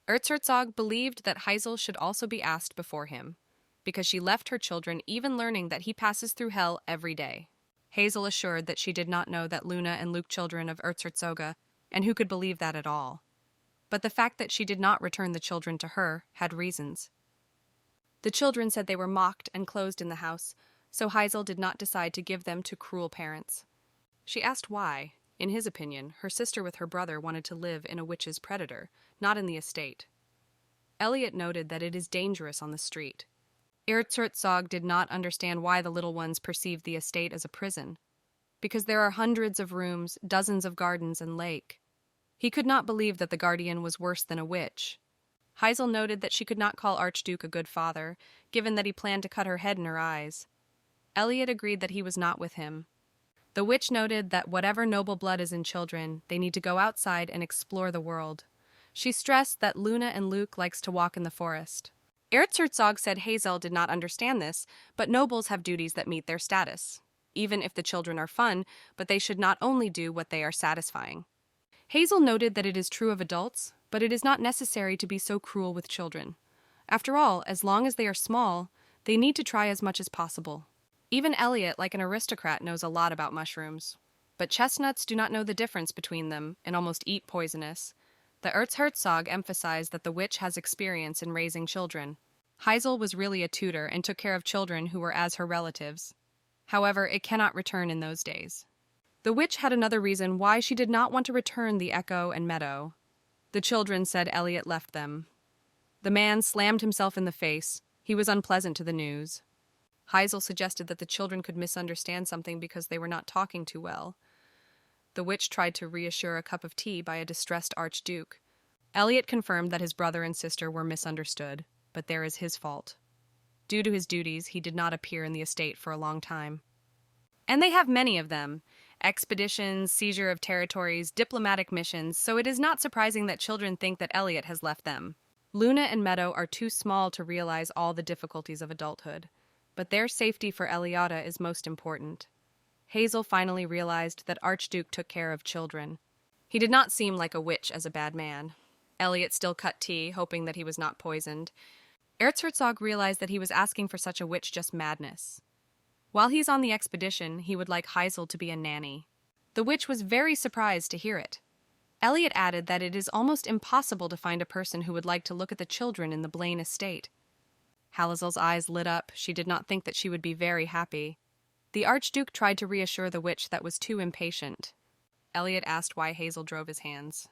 Erzherzog believed that Hazel should also be asked before him, because she left her children even learning that he passes through hell every day. Hazel assured that she did not know that Luna and Luke children of Erzherzoga, and who could believe that at all. But the fact that she did not return the children to her had reasons. The children said they were mocked and closed in the house, so Hazel did not decide to give them to cruel parents. She asked why. In his opinion, her sister with her brother wanted to live in a witch's predator, not in the estate. Elliot noted that it is dangerous on the street. Erzherzog did not understand why the little ones perceived the estate as a prison, because there are hundreds of rooms, dozens of gardens, and lake. He could not believe that the guardian was worse than a witch. Hazel noted that she could not call Archduke a good father, given that he planned to cut her head in her eyes. Elliot agreed that he was not with him. The witch noted that whatever noble blood is in children, they need to go outside and explore the world. She stressed that Luna and Luke likes to walk in the forest. Erzherzog said Hazel did not understand this, but nobles have duties that meet their status, even if the children are fun, but they should not only do what they are satisfying. Hazel noted that it is true of adults, but it is not necessary to be so cruel with children. After all, as long as they are small, they need to try as much as possible. Even Elliot, like an aristocrat, knows a lot about mushrooms. But chestnuts do not know the difference between them and almost eat poisonous. The Erzherzog emphasized that the witch has experience in raising children. Hazel was really a tutor and took care of children who were as her relatives. However, it cannot return in those days. The witch had another reason why she did not want to return the echo and meadow. The children said Elliot left them. The man slammed himself in the face. He was unpleasant to the news. Hazel suggested that the children could misunderstand something because they were not talking too well. The witch tried to reassure a cup of tea by a distressed Archduke. Elliot confirmed that his brother and sister were misunderstood, but there is his fault. Due to his duties, he did not appear in the estate for a long time. And they have many of them. Expeditions, seizure of territories, diplomatic missions, so it is not surprising that children think that Elliot has left them. Luna and Meadow are too small to realize all the difficulties of adulthood, but their safety for Eliada is most important. Hazel finally realized that Archduke took care of children. He did not seem like a witch as a bad man. Elliot still cut tea, hoping that he was not poisoned. Erzherzog realized that he was asking for such a witch just madness. While he's on the expedition, he would like Hazel to be a nanny. The witch was very surprised to hear it. Elliot added that it is almost impossible to find a person who would like to look at the children in the Blaine estate. Hazel's eyes lit up. She did not think that she would be very happy. The Archduke tried to reassure the witch that was too impatient. Elliot asked why Hazel drove his hands.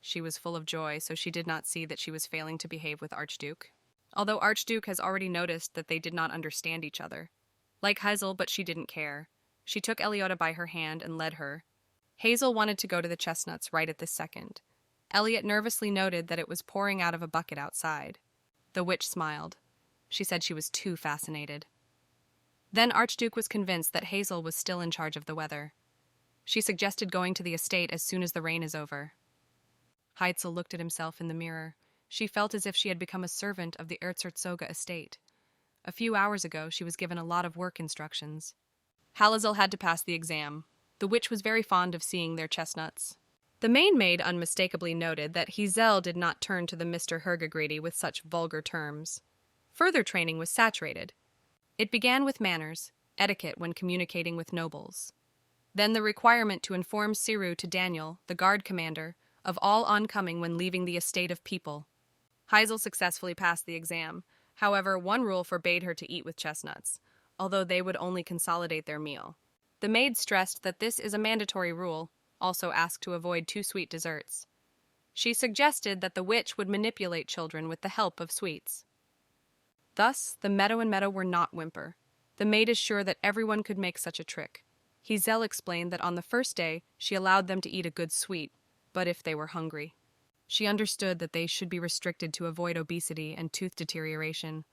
She was full of joy, so she did not see that she was failing to behave with Archduke. Although Archduke has already noticed that they did not understand each other. Like Hazel, but she didn't care. She took Eliota by her hand and led her. Hazel wanted to go to the chestnuts right at this second. Elliot nervously noted that it was pouring out of a bucket outside. The witch smiled. She said she was too fascinated. Then Archduke was convinced that Hazel was still in charge of the weather. She suggested going to the estate as soon as the rain is over. Hazel looked at himself in the mirror. She felt as if she had become a servant of the Erzherzog estate. A few hours ago, she was given a lot of work instructions. Hazel had to pass the exam. The witch was very fond of seeing their chestnuts. The maid unmistakably noted that Hazel did not turn to the Mr. Hergegrady with such vulgar terms. Further training was saturated. It began with manners, etiquette when communicating with nobles. Then the requirement to inform Siru to Daniel, the guard commander, of all oncoming when leaving the estate of people. Hazel successfully passed the exam. However, one rule forbade her to eat with chestnuts, although they would only consolidate their meal. The maid stressed that this is a mandatory rule, also asked to avoid too sweet desserts. She suggested that the witch would manipulate children with the help of sweets. Thus, the Meadow and Meadow were not whimper. The maid is sure that everyone could make such a trick. Hazel explained that on the first day, she allowed them to eat a good sweet, but if they were hungry. She understood that they should be restricted to avoid obesity and tooth deterioration.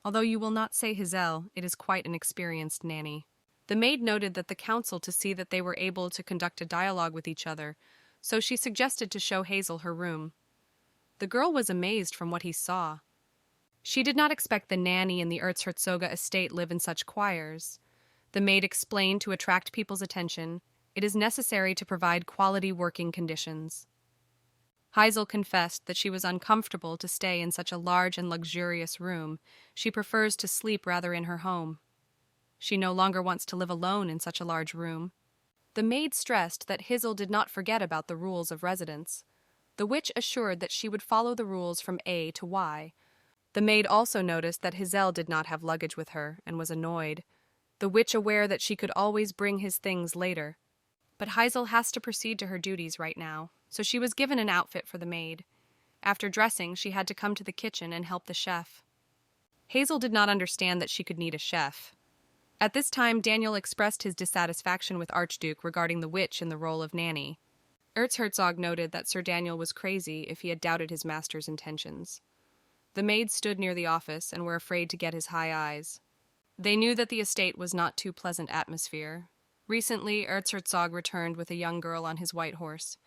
Although you will not say Hazel, it is quite an experienced nanny. The maid noted that the council to see that they were able to conduct a dialogue with each other, so she suggested to show Hazel her room. The girl was amazed from what he saw. She did not expect the nanny in the Erzherzoga estate live in such choirs. The maid explained to attract people's attention, it is necessary to provide quality working conditions. Hazel confessed that she was uncomfortable to stay in such a large and luxurious room. She prefers to sleep rather in her home. She no longer wants to live alone in such a large room. The maid stressed that Hazel did not forget about the rules of residence. The witch assured that she would follow the rules from A to Y. The maid also noticed that Hazel did not have luggage with her and was annoyed. The witch aware that she could always bring his things later. But Hazel has to proceed to her duties right now, so she was given an outfit for the maid. After dressing, she had to come to the kitchen and help the chef. Hazel did not understand that she could need a chef. At this time, Daniel expressed his dissatisfaction with Archduke regarding the witch in the role of Nanny. Erzherzog noted that Sir Daniel was crazy if he had doubted his master's intentions. The maids stood near the office and were afraid to get his high eyes. They knew that the estate was not too pleasant atmosphere. Recently, Erzherzog returned with a young girl on his white horse.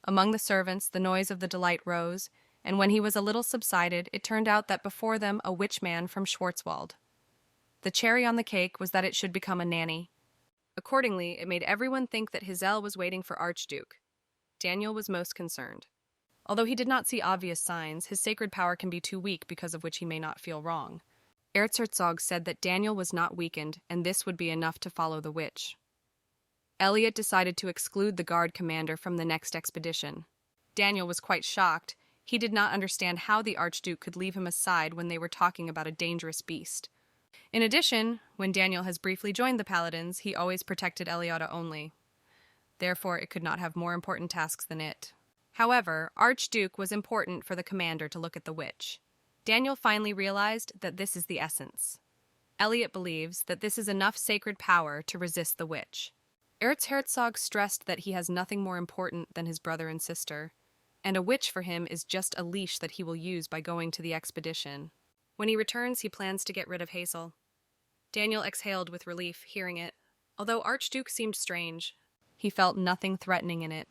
Among the servants, the noise of the delight rose, and when he was a little subsided, it turned out that before them a witch man from Schwarzwald. The cherry on the cake was that it should become a nanny. Accordingly, it made everyone think that Hazel was waiting for Archduke. Daniel was most concerned. Although he did not see obvious signs, his sacred power can be too weak because of which he may not feel wrong. Erzherzog said that Daniel was not weakened, and this would be enough to follow the witch. Elliot decided to exclude the guard commander from the next expedition. Daniel was quite shocked. He did not understand how the Archduke could leave him aside when they were talking about a dangerous beast. In addition, when Daniel has briefly joined the Paladins, he always protected Eliada only. Therefore, it could not have more important tasks than it. However, Archduke was important for the commander to look at the witch. Daniel finally realized that this is the essence. Elliot believes that this is enough sacred power to resist the witch. Erzherzog stressed that he has nothing more important than his brother and sister, and a witch for him is just a leash that he will use by going to the expedition. When he returns, he plans to get rid of Hazel. Daniel exhaled with relief, hearing it. Although Archduke seemed strange, he felt nothing threatening in it.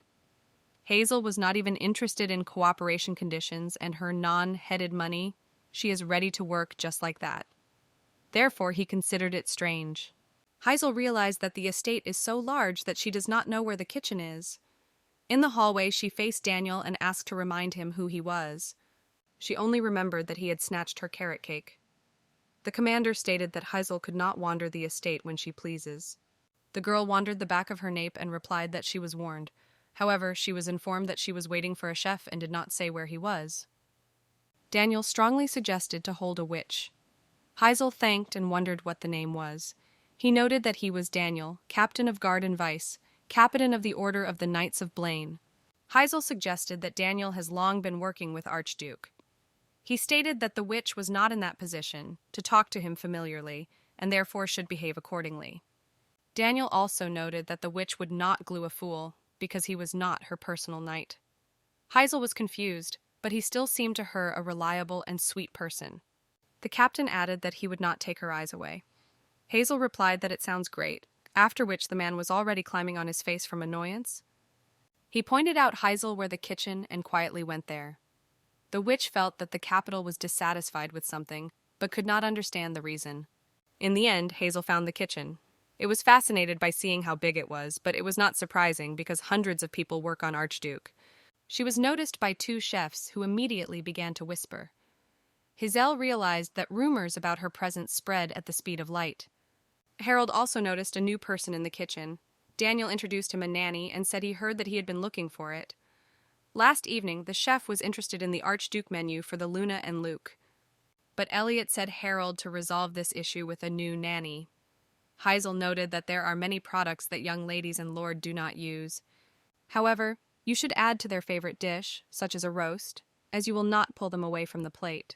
Hazel was not even interested in cooperation conditions and her non-headed money. She is ready to work just like that. Therefore, he considered it strange. Hazel realized that the estate is so large that she does not know where the kitchen is. In the hallway, she faced Daniel and asked to remind him who he was. She only remembered that he had snatched her carrot cake. The commander stated that Hazel could not wander the estate when she pleases. The girl wandered the back of her nape and replied that she was warned. However, she was informed that she was waiting for a chef and did not say where he was. Daniel strongly suggested to hold a witch. Hazel thanked and wondered what the name was. He noted that he was Daniel, captain of guard and vice, captain of the Order of the Knights of Blaine. Hazel suggested that Daniel has long been working with Archduke. He stated that the witch was not in that position, to talk to him familiarly, and therefore should behave accordingly. Daniel also noted that the witch would not glue a fool, because he was not her personal knight. Hazel was confused, but he still seemed to her a reliable and sweet person. The captain added that he would not take her eyes away. Hazel replied that it sounds great, after which the man was already climbing on his face from annoyance. He pointed out Hazel where the kitchen and quietly went there. The witch felt that the capital was dissatisfied with something, but could not understand the reason. In the end, Hazel found the kitchen. It was fascinated by seeing how big it was, but it was not surprising because hundreds of people work on Archduke. She was noticed by two chefs who immediately began to whisper. Hazel realized that rumors about her presence spread at the speed of light. Harold also noticed a new person in the kitchen. Daniel introduced him a nanny and said he heard that he had been looking for it. Last evening, the chef was interested in the Archduke menu for the Luna and Luke. But Elliot said Harold to resolve this issue with a new nanny. Hazel noted that there are many products that young ladies and lord do not use. However, you should add to their favorite dish, such as a roast, as you will not pull them away from the plate.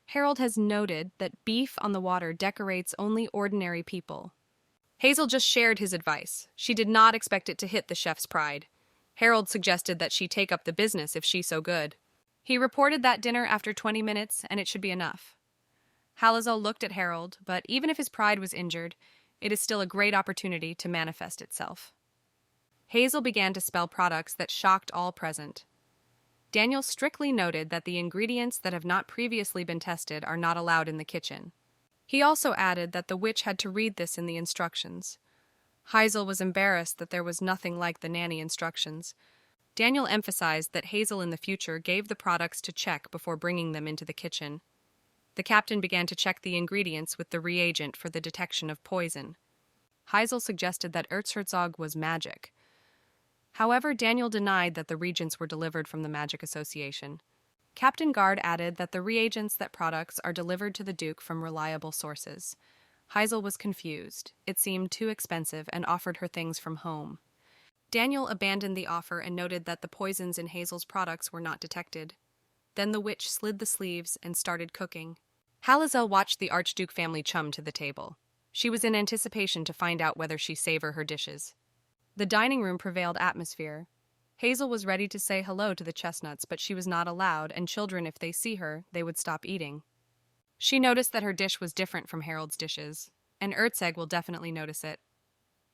Harold has noted that beef on the water decorates only ordinary people. Hazel just shared his advice. She did not expect it to hit the chef's pride. Harold suggested that she take up the business if she's so good. He reported that dinner after 20 minutes, and it should be enough. Halazel looked at Harold, but even if his pride was injured, it is still a great opportunity to manifest itself. Hazel began to spell products that shocked all present. Daniel strictly noted that the ingredients that have not previously been tested are not allowed in the kitchen. He also added that the witch had to read this in the instructions. Hazel was embarrassed that there was nothing like the nanny instructions. Daniel emphasized that Hazel in the future gave the products to check before bringing them into the kitchen. The captain began to check the ingredients with the reagent for the detection of poison. Hazel suggested that Erzherzog was magic. However, Daniel denied that the reagents were delivered from the Magic Association. Captain Guard added that the reagents that products are delivered to the Duke from reliable sources. Hazel was confused. It seemed too expensive and offered her things from home. Daniel abandoned the offer and noted that the poisons in Hazel's products were not detected. Then the witch slid the sleeves and started cooking. Halazel watched the Archduke family chum to the table. She was in anticipation to find out whether she savor her dishes. The dining room prevailed atmosphere. Hazel was ready to say hello to the chestnuts, but she was not allowed, and children, if they see her, they would stop eating. She noticed that her dish was different from Harold's dishes, and Erzeg will definitely notice it.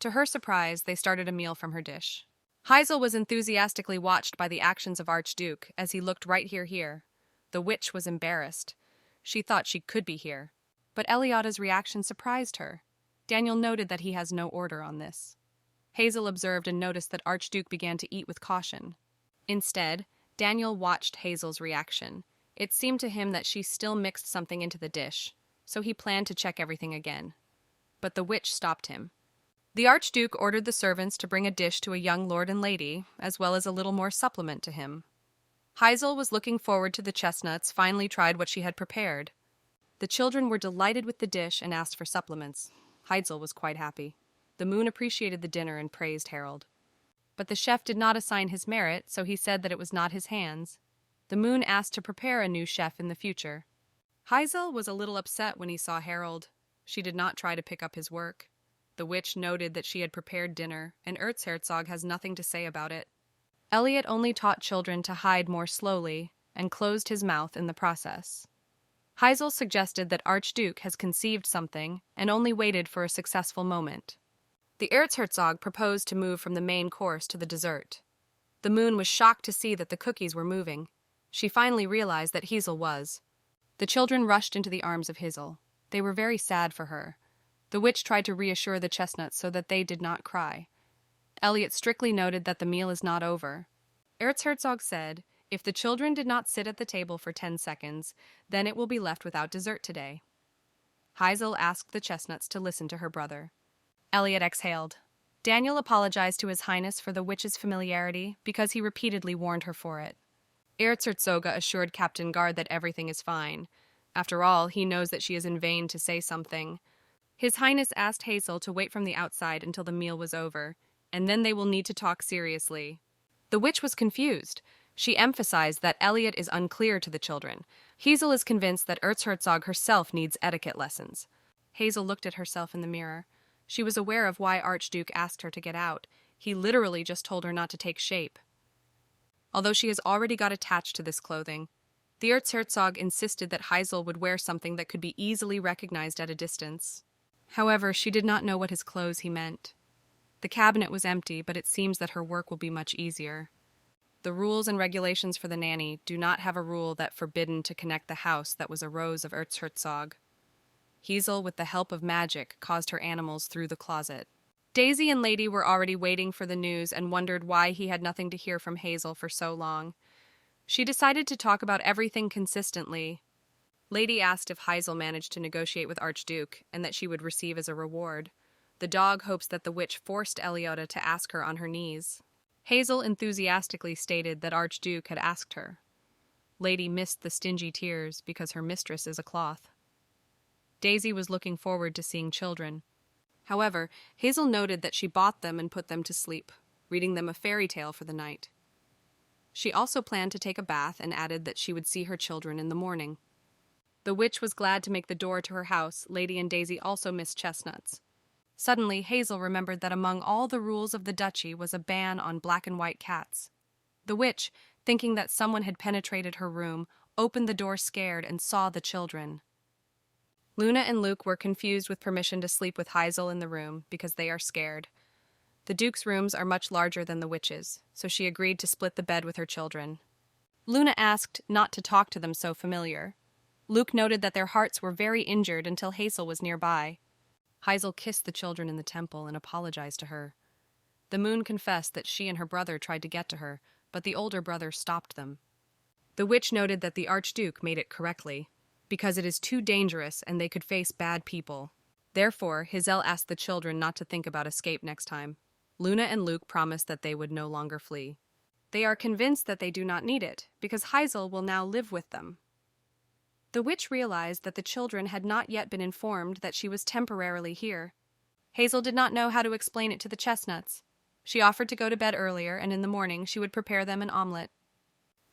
To her surprise, they started a meal from her dish. Hazel was enthusiastically watched by the actions of Archduke as he looked right here. The witch was embarrassed. She thought she could be here. But Eliada's reaction surprised her. Daniel noted that he has no order on this. Hazel observed and noticed that Archduke began to eat with caution. Instead, Daniel watched Hazel's reaction. It seemed to him that she still mixed something into the dish, so he planned to check everything again. But the witch stopped him. The Archduke ordered the servants to bring a dish to a young lord and lady, as well as a little more supplement to him. Hazel was looking forward to the chestnuts, finally tried what she had prepared. The children were delighted with the dish and asked for supplements. Hazel was quite happy. The moon appreciated the dinner and praised Harold. But the chef did not assign his merit, so he said that it was not his hands. The moon asked to prepare a new chef in the future. Hazel was a little upset when he saw Harold. She did not try to pick up his work. The witch noted that she had prepared dinner, and Erzherzog has nothing to say about it. Elliot only taught children to hide more slowly, and closed his mouth in the process. Hazel suggested that Archduke has conceived something, and only waited for a successful moment. The Erzherzog proposed to move from the main course to the dessert. The moon was shocked to see that the cookies were moving. She finally realized that Hazel was. The children rushed into the arms of Hazel. They were very sad for her. The witch tried to reassure the chestnuts so that they did not cry. Elliot strictly noted that the meal is not over. Erzherzog said, if the children did not sit at the table for 10 seconds, then it will be left without dessert today. Hazel asked the chestnuts to listen to her brother. Elliot exhaled. Daniel apologized to His Highness for the witch's familiarity because he repeatedly warned her for it. Erzherzog assured Captain Guard that everything is fine. After all, he knows that she is in vain to say something. His Highness asked Hazel to wait from the outside until the meal was over, and then they will need to talk seriously. The witch was confused. She emphasized that Elliot is unclear to the children. Hazel is convinced that Erzherzog herself needs etiquette lessons. Hazel looked at herself in the mirror. She was aware of why Archduke asked her to get out. He literally just told her not to take shape. Although she has already got attached to this clothing, the Erzherzog insisted that Hazel would wear something that could be easily recognized at a distance. However, she did not know what his clothes he meant. The cabinet was empty, but it seems that her work will be much easier. The rules and regulations for the nanny do not have a rule that forbidden to connect the house that was a rose of Erzherzog. Hazel, with the help of magic, caused her animals through the closet. Daisy and Lady were already waiting for the news and wondered why he had nothing to hear from Hazel for so long. She decided to talk about everything consistently. Lady asked if Hazel managed to negotiate with Archduke and that she would receive as a reward. The dog hopes that the witch forced Eliota to ask her on her knees. Hazel enthusiastically stated that Archduke had asked her. Lady missed the stingy tears because her mistress is a cloth. Daisy was looking forward to seeing children. However, Hazel noted that she bought them and put them to sleep, reading them a fairy tale for the night. She also planned to take a bath and added that she would see her children in the morning. The witch was glad to make the door to her house. Lady and Daisy also missed chestnuts. Suddenly, Hazel remembered that among all the rules of the duchy was a ban on black and white cats. The witch, thinking that someone had penetrated her room, opened the door scared and saw the children. Luna and Luke were confused with permission to sleep with Hazel in the room because they are scared. The Duke's rooms are much larger than the witch's, so she agreed to split the bed with her children. Luna asked not to talk to them so familiar. Luke noted that their hearts were very injured until Hazel was nearby. Hazel kissed the children in the temple and apologized to her. The moon confessed that she and her brother tried to get to her, but the older brother stopped them. The witch noted that the Archduke made it correctly, because it is too dangerous and they could face bad people. Therefore, Hazel asked the children not to think about escape next time. Luna and Luke promised that they would no longer flee. They are convinced that they do not need it, because Hazel will now live with them. The witch realized that the children had not yet been informed that she was temporarily here. Hazel did not know how to explain it to the chestnuts. She offered to go to bed earlier, and in the morning she would prepare them an omelet.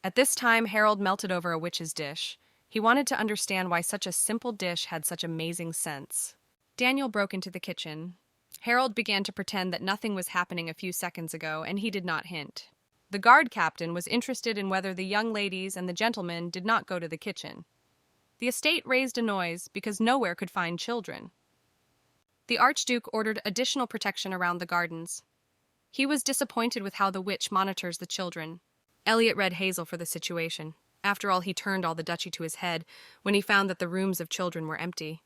At this time, Harold melted over a witch's dish. He wanted to understand why such a simple dish had such amazing scents. Daniel broke into the kitchen. Harold began to pretend that nothing was happening a few seconds ago, and he did not hint. The guard captain was interested in whether the young ladies and the gentlemen did not go to the kitchen. The estate raised a noise because nowhere could find children. The Archduke ordered additional protection around the gardens. He was disappointed with how the witch monitors the children. Elliot read Hazel for the situation. After all, he turned all the duchy to his head when he found that the rooms of children were empty.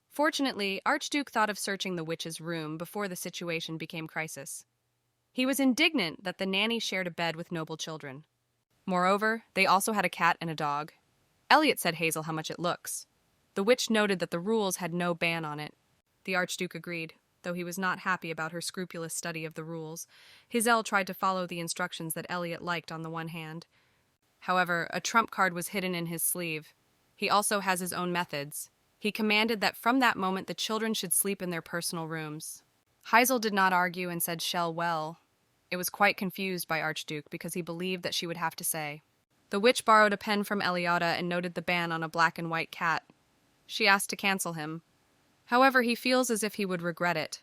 Fortunately, Archduke thought of searching the witch's room before the situation became crisis. He was indignant that the nanny shared a bed with noble children. Moreover, they also had a cat and a dog. Elliot said Hazel how much it looks. The witch noted that the rules had no ban on it. The Archduke agreed, though he was not happy about her scrupulous study of the rules. Hazel tried to follow the instructions that Elliot liked on the one hand. However, a trump card was hidden in his sleeve. He also has his own methods. He commanded that from that moment the children should sleep in their personal rooms. Hazel did not argue and said shell well. It was quite confused by Archduke because he believed that she would have to say. The witch borrowed a pen from Eliada and noted the ban on a black and white cat. She asked to cancel him. However, he feels as if he would regret it.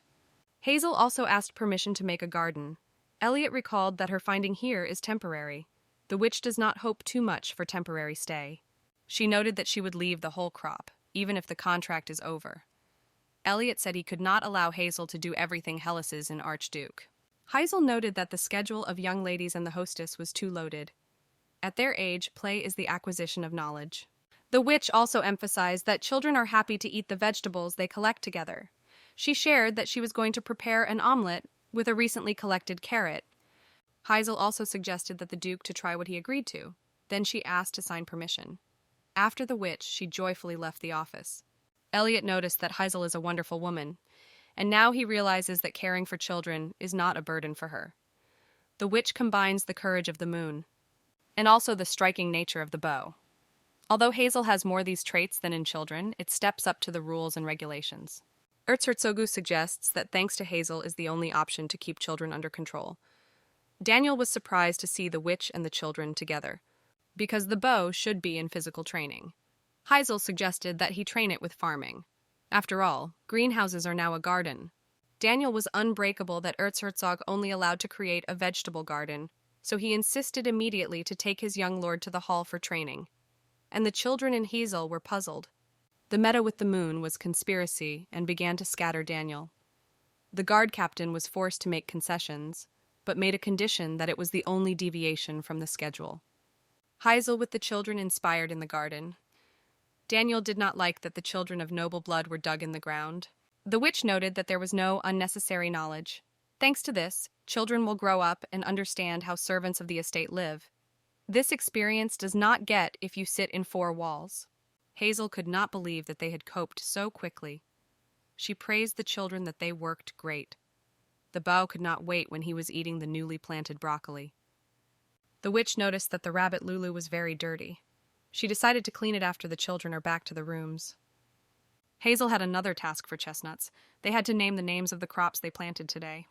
Hazel also asked permission to make a garden. Elliot recalled that her finding here is temporary. The witch does not hope too much for temporary stay. She noted that she would leave the whole crop, even if the contract is over. Elliot said he could not allow Hazel to do everything Hellas's in Archduke. Hazel noted that the schedule of young ladies and the hostess was too loaded. At their age, play is the acquisition of knowledge. The witch also emphasized that children are happy to eat the vegetables they collect together. She shared that she was going to prepare an omelet with a recently collected carrot. Hazel also suggested that the Duke to try what he agreed to. Then she asked to sign permission. After the witch, she joyfully left the office. Elliot noticed that Hazel is a wonderful woman, and now he realizes that caring for children is not a burden for her. The witch combines the courage of the moon, and also the striking nature of the bow. Although Hazel has more these traits than in children, it steps up to the rules and regulations. Erzherzog suggests that thanks to Hazel is the only option to keep children under control. Daniel was surprised to see the witch and the children together, because the bow should be in physical training. Hazel suggested that he train it with farming. After all, greenhouses are now a garden. Daniel was unbreakable that Erzherzog only allowed to create a vegetable garden, so he insisted immediately to take his young lord to the hall for training. And the children and Hazel were puzzled. The meta with the moon was conspiracy and began to scatter Daniel. The guard captain was forced to make concessions, but made a condition that it was the only deviation from the schedule. Hazel with the children inspired in the garden. Daniel did not like that the children of noble blood were dug in the ground. The witch noted that there was no unnecessary knowledge. Thanks to this, children will grow up and understand how servants of the estate live. This experience does not get if you sit in four walls. Hazel could not believe that they had coped so quickly. She praised the children that they worked great. The bow could not wait when he was eating the newly planted broccoli. The witch noticed that the rabbit Lulu was very dirty. She decided to clean it after the children are back to the rooms. Hazel had another task for chestnuts. They had to name the names of the crops they planted today.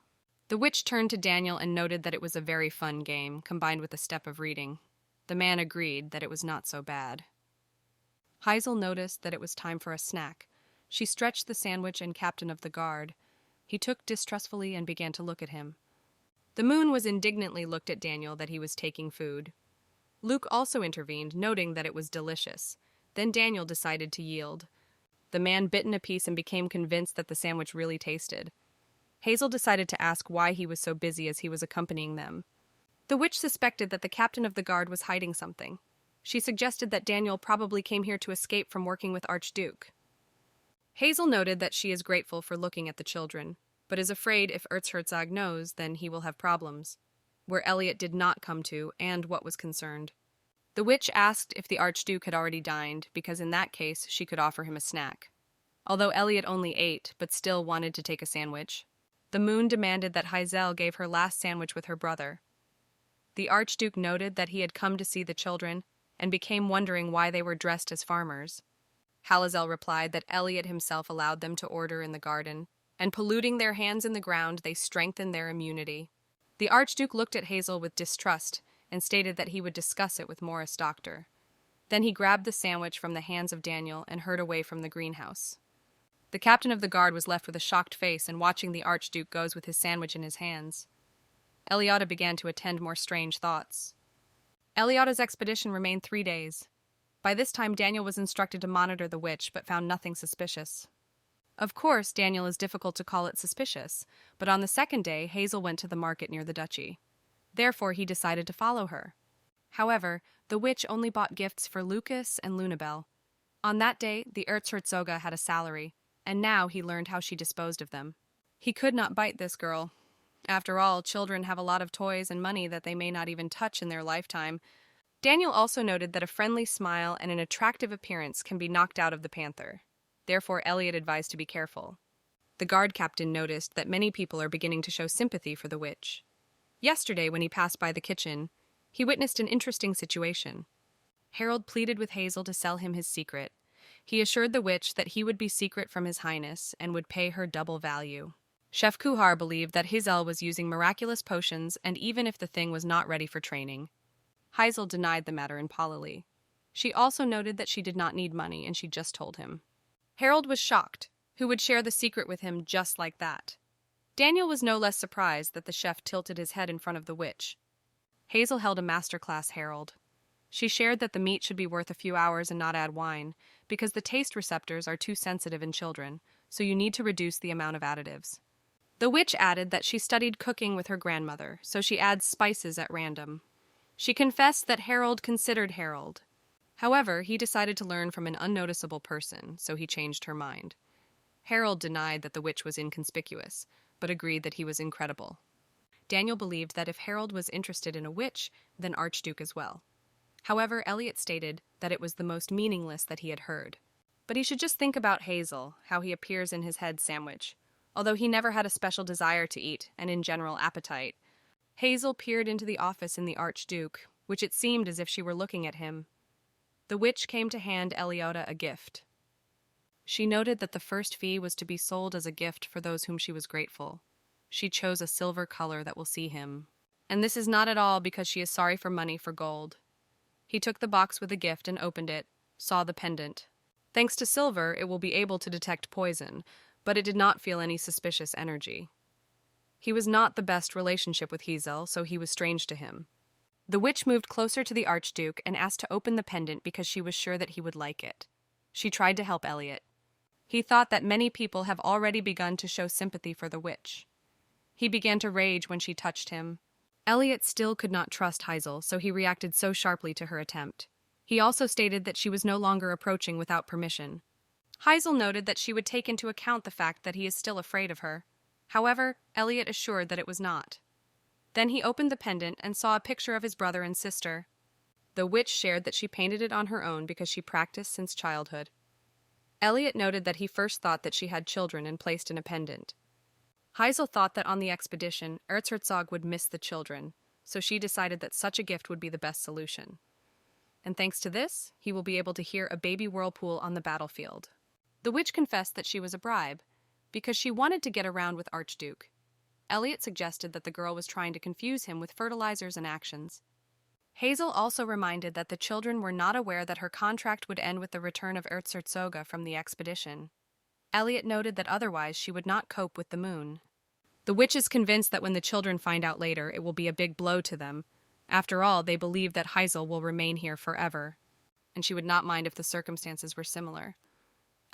The witch turned to Daniel and noted that it was a very fun game, combined with a step of reading. The man agreed that it was not so bad. Hazel noticed that it was time for a snack. She stretched the sandwich and captain of the guard. He took distrustfully and began to look at him. The moon was indignantly looked at Daniel that he was taking food. Luke also intervened, noting that it was delicious. Then Daniel decided to yield. The man bit in a piece and became convinced that the sandwich really tasted. Hazel decided to ask why he was so busy as he was accompanying them. The witch suspected that the captain of the guard was hiding something. She suggested that Daniel probably came here to escape from working with Archduke. Hazel noted that she is grateful for looking at the children, but is afraid if Erzherzog knows, then he will have problems, where Elliot did not come to and what was concerned. The witch asked if the Archduke had already dined, because in that case she could offer him a snack. Although Elliot only ate, but still wanted to take a sandwich. The moon demanded that Hazel gave her last sandwich with her brother. The Archduke noted that he had come to see the children, and became wondering why they were dressed as farmers. Halazel replied that Elliot himself allowed them to order in the garden, and polluting their hands in the ground, they strengthened their immunity. The Archduke looked at Hazel with distrust and stated that he would discuss it with Morris Doctor. Then he grabbed the sandwich from the hands of Daniel and hurried away from the greenhouse. The captain of the guard was left with a shocked face and watching the Archduke goes with his sandwich in his hands. Eliota began to attend more strange thoughts. Eliota's expedition remained 3 days. By this time, Daniel was instructed to monitor the witch, but found nothing suspicious. Of course, Daniel is difficult to call it suspicious, but on the second day, Hazel went to the market near the duchy. Therefore, he decided to follow her. However, the witch only bought gifts for Lucas and Lunabelle. On that day, the Erzherzoga had a salary, and now he learned how she disposed of them. He could not bite this girl. After all, children have a lot of toys and money that they may not even touch in their lifetime. Daniel also noted that a friendly smile and an attractive appearance can be knocked out of the panther. Therefore, Elliot advised to be careful. The guard captain noticed that many people are beginning to show sympathy for the witch. Yesterday, when he passed by the kitchen, he witnessed an interesting situation. Harold pleaded with Hazel to sell him his secret. He assured the witch that he would be secret from His Highness and would pay her double value. Chef Kuhar believed that Hazel was using miraculous potions, and even if the thing was not ready for training. Hazel denied the matter impulsively. She also noted that she did not need money, and she just told him. Harold was shocked. Who would share the secret with him just like that? Daniel was no less surprised that the chef tilted his head in front of the witch. Hazel held a masterclass Harold. She shared that the meat should be worth a few hours and not add wine, because the taste receptors are too sensitive in children, so you need to reduce the amount of additives. The witch added that she studied cooking with her grandmother, so she adds spices at random. She confessed that Harold considered Harold. However, he decided to learn from an unnoticeable person, so he changed her mind. Harold denied that the witch was inconspicuous, but agreed that he was incredible. Daniel believed that if Harold was interested in a witch, then Archduke as well. However, Elliot stated that it was the most meaningless that he had heard. But he should just think about Hazel, how he appears in his head sandwich. Although he never had a special desire to eat, and in general appetite, Hazel peered into the office in the Archduke, which it seemed as if she were looking at him. The witch came to hand Eliota a gift. She noted that the first fee was to be sold as a gift for those whom she was grateful. She chose a silver color that will see him. And this is not at all because she is sorry for money for gold. He took the box with the gift and opened it, saw the pendant. Thanks to silver, it will be able to detect poison, but it did not feel any suspicious energy. He was not the best relationship with Hazel, so he was strange to him. The witch moved closer to the Archduke and asked to open the pendant because she was sure that he would like it. She tried to help Elliot. He thought that many people have already begun to show sympathy for the witch. He began to rage when she touched him. Elliot still could not trust Hazel, so he reacted so sharply to her attempt. He also stated that she was no longer approaching without permission. Hazel noted that she would take into account the fact that he is still afraid of her. However, Elliot assured that it was not. Then he opened the pendant and saw a picture of his brother and sister. The witch shared that she painted it on her own because she practiced since childhood. Elliot noted that he first thought that she had children and placed in a pendant. Hazel thought that on the expedition, Erzherzog would miss the children, so she decided that such a gift would be the best solution. And thanks to this, he will be able to hear a baby whirlpool on the battlefield. The witch confessed that she was a bribe, because she wanted to get around with Archduke. Elliot suggested that the girl was trying to confuse him with fertilizers and actions. Hazel also reminded that the children were not aware that her contract would end with the return of Erzherzog from the expedition. Elliot noted that otherwise she would not cope with the moon. The witch is convinced that when the children find out later, it will be a big blow to them. After all, they believe that Hazel will remain here forever, and she would not mind if the circumstances were similar.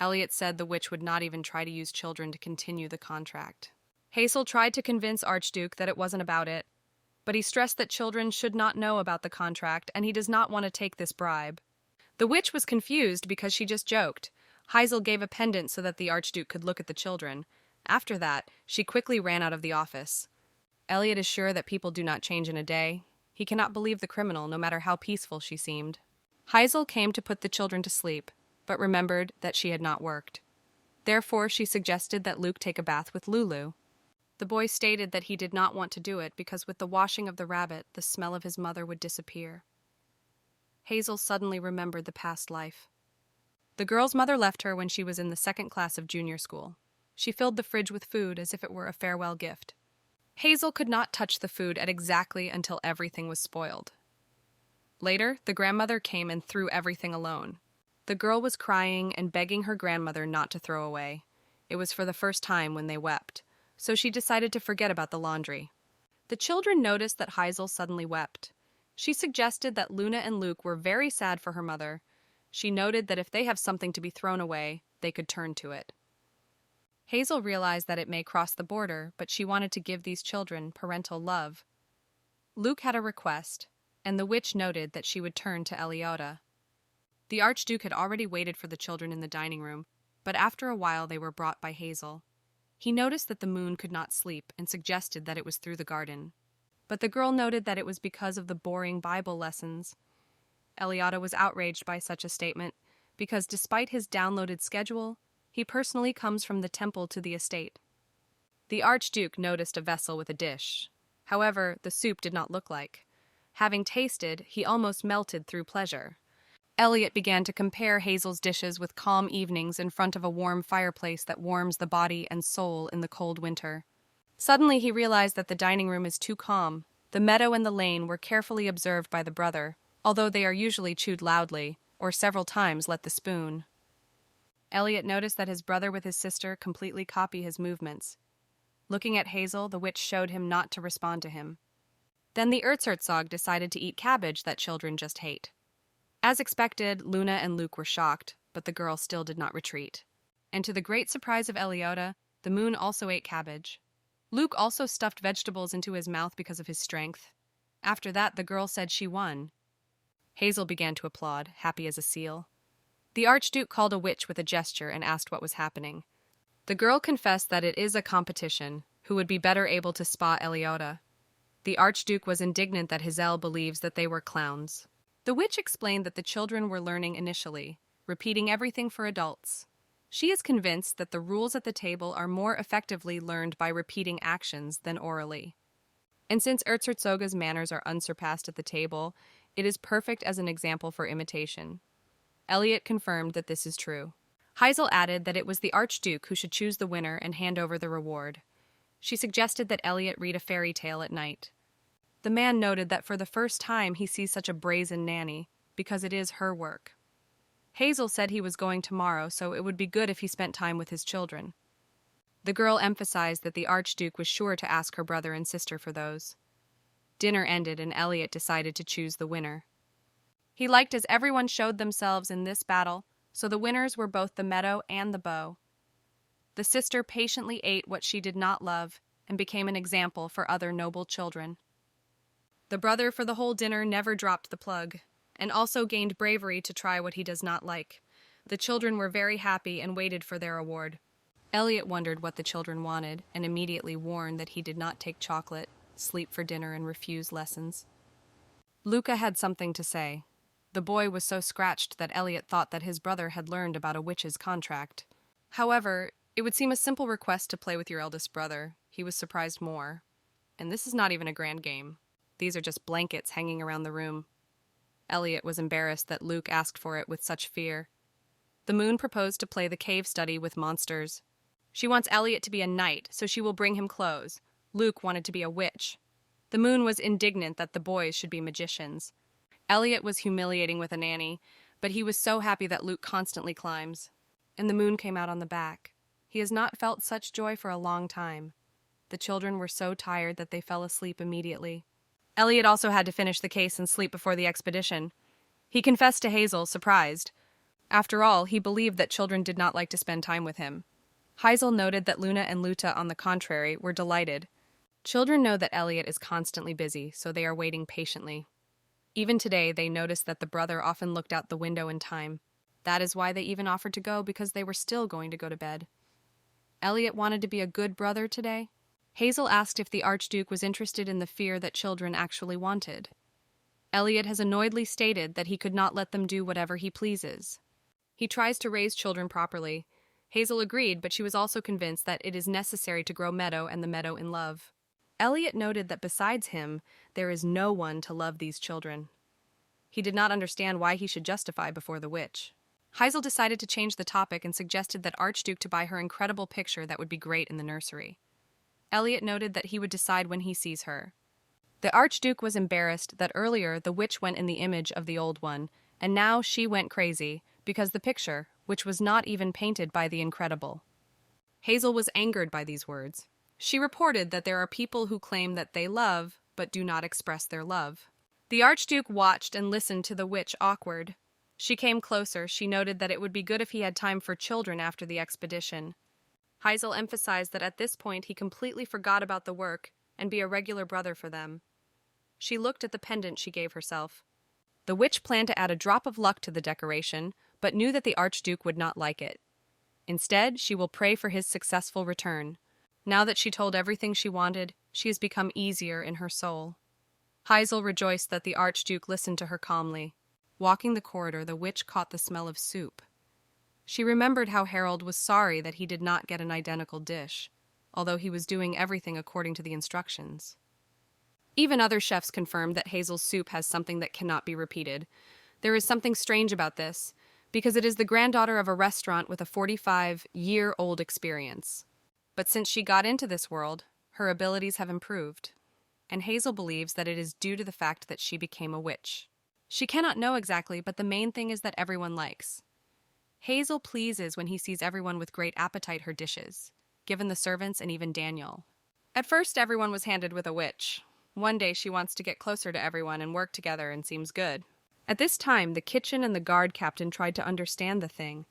Elliot said the witch would not even try to use children to continue the contract. Hazel tried to convince Archduke that it wasn't about it, but he stressed that children should not know about the contract and he does not want to take this bribe. The witch was confused because she just joked. Hazel gave a pendant so that the Archduke could look at the children. After that, she quickly ran out of the office. Elliot is sure that people do not change in a day. He cannot believe the criminal, no matter how peaceful she seemed. Hazel came to put the children to sleep, but remembered that she had not worked. Therefore, she suggested that Luke take a bath with Lulu. The boy stated that he did not want to do it because with the washing of the rabbit, the smell of his mother would disappear. Hazel suddenly remembered the past life. The girl's mother left her when she was in the second class of junior school. She filled the fridge with food as if it were a farewell gift. Hazel could not touch the food at exactly until everything was spoiled. Later, the grandmother came and threw everything alone. The girl was crying and begging her grandmother not to throw away. It was for the first time when they wept, so she decided to forget about the laundry. The children noticed that Hazel suddenly wept. She suggested that Luna and Luke were very sad for her mother. She noted that if they have something to be thrown away, they could turn to it. Hazel realized that it may cross the border, but she wanted to give these children parental love. Luke had a request, and the witch noted that she would turn to Eliota. The Archduke had already waited for the children in the dining room, but after a while they were brought by Hazel. He noticed that the moon could not sleep and suggested that it was through the garden. But the girl noted that it was because of the boring Bible lessons. Eliota was outraged by such a statement because despite his downloaded schedule, he personally comes from the temple to the estate. The Archduke noticed a vessel with a dish. However, the soup did not look like. Having tasted, he almost melted through pleasure. Elliot began to compare Hazel's dishes with calm evenings in front of a warm fireplace that warms the body and soul in the cold winter. Suddenly he realized that the dining room is too calm. The meadow and the lane were carefully observed by the brother, although they are usually chewed loudly, or several times let the spoon. Elliot noticed that his brother with his sister completely copy his movements. Looking at Hazel, the witch showed him not to respond to him. Then the Erzherzog decided to eat cabbage that children just hate. As expected, Luna and Luke were shocked, but the girl still did not retreat. And to the great surprise of Eliota, the moon also ate cabbage. Luke also stuffed vegetables into his mouth because of his strength. After that, the girl said she won. Hazel began to applaud, happy as a seal. The Archduke called a witch with a gesture and asked what was happening. The girl confessed that it is a competition, who would be better able to spot Eliota. The Archduke was indignant that Hazel believes that they were clowns. The witch explained that the children were learning initially, repeating everything for adults. She is convinced that the rules at the table are more effectively learned by repeating actions than orally. And since Erzherzoga's manners are unsurpassed at the table, it is perfect as an example for imitation. Elliot confirmed that this is true. Hazel added that it was the Archduke who should choose the winner and hand over the reward. She suggested that Elliot read a fairy tale at night. The man noted that for the first time he sees such a brazen nanny, because it is her work. Hazel said he was going tomorrow, so it would be good if he spent time with his children. The girl emphasized that the Archduke was sure to ask her brother and sister for those. Dinner ended and Elliot decided to choose the winner. He liked as everyone showed themselves in this battle, so the winners were both the meadow and the bow. The sister patiently ate what she did not love and became an example for other noble children. The brother for the whole dinner never dropped the plug, and also gained bravery to try what he does not like. The children were very happy and waited for their award. Elliot wondered what the children wanted and immediately warned that he did not take chocolate, sleep for dinner, and refuse lessons. Luca had something to say. The boy was so scratched that Elliot thought that his brother had learned about a witch's contract. However, it would seem a simple request to play with your eldest brother. He was surprised more. And this is not even a grand game. These are just blankets hanging around the room. Elliot was embarrassed that Luke asked for it with such fear. The moon proposed to play the cave study with monsters. She wants Elliot to be a knight, so she will bring him clothes. Luke wanted to be a witch. The moon was indignant that the boys should be magicians. Elliot was humiliating with a nanny, but he was so happy that Luke constantly climbs. And the moon came out on the back. He has not felt such joy for a long time. The children were so tired that they fell asleep immediately. Elliot also had to finish the case and sleep before the expedition. He confessed to Hazel, surprised. After all, he believed that children did not like to spend time with him. Heisel noted that Luna and Luta, on the contrary, were delighted. Children know that Elliot is constantly busy, so they are waiting patiently. Even today, they noticed that the brother often looked out the window in time. That is why they even offered to go, because they were still going to go to bed. Elliot wanted to be a good brother today. Hazel asked if the Archduke was interested in the fear that children actually wanted. Elliot has annoyedly stated that he could not let them do whatever he pleases. He tries to raise children properly. Hazel agreed, but she was also convinced that it is necessary to grow Meadow and the Meadow in love. Elliot noted that besides him, there is no one to love these children. He did not understand why he should justify before the witch. Heisel decided to change the topic and suggested that Archduke to buy her incredible picture that would be great in the nursery. Elliot noted that he would decide when he sees her. The Archduke was embarrassed that earlier the witch went in the image of the old one, and now she went crazy because the picture, which was not even painted by the incredible. Hazel was angered by these words. She reported that there are people who claim that they love, but do not express their love. The Archduke watched and listened to the witch awkward. She came closer. She noted that it would be good if he had time for children after the expedition. Heisel emphasized that at this point he completely forgot about the work and be a regular brother for them. She looked at the pendant she gave herself. The witch planned to add a drop of luck to the decoration, but knew that the Archduke would not like it. Instead, she will pray for his successful return. Now that she told everything she wanted, she has become easier in her soul. Heisel rejoiced that the Archduke listened to her calmly. Walking the corridor, the witch caught the smell of soup. She remembered how Harold was sorry that he did not get an identical dish, although he was doing everything according to the instructions. Even other chefs confirmed that Hazel's soup has something that cannot be repeated. There is something strange about this, because it is the granddaughter of a restaurant with a 45-year-old experience. But since she got into this world, her abilities have improved, and Hazel believes that it is due to the fact that she became a witch. She cannot know exactly, but the main thing is that everyone likes. Hazel pleases when he sees everyone with great appetite her dishes, given the servants and even Daniel. At first, everyone was handed with a witch. One day she wants to get closer to everyone and work together and seems good. At this time, the kitchen and the guard captain tried to understand the thing.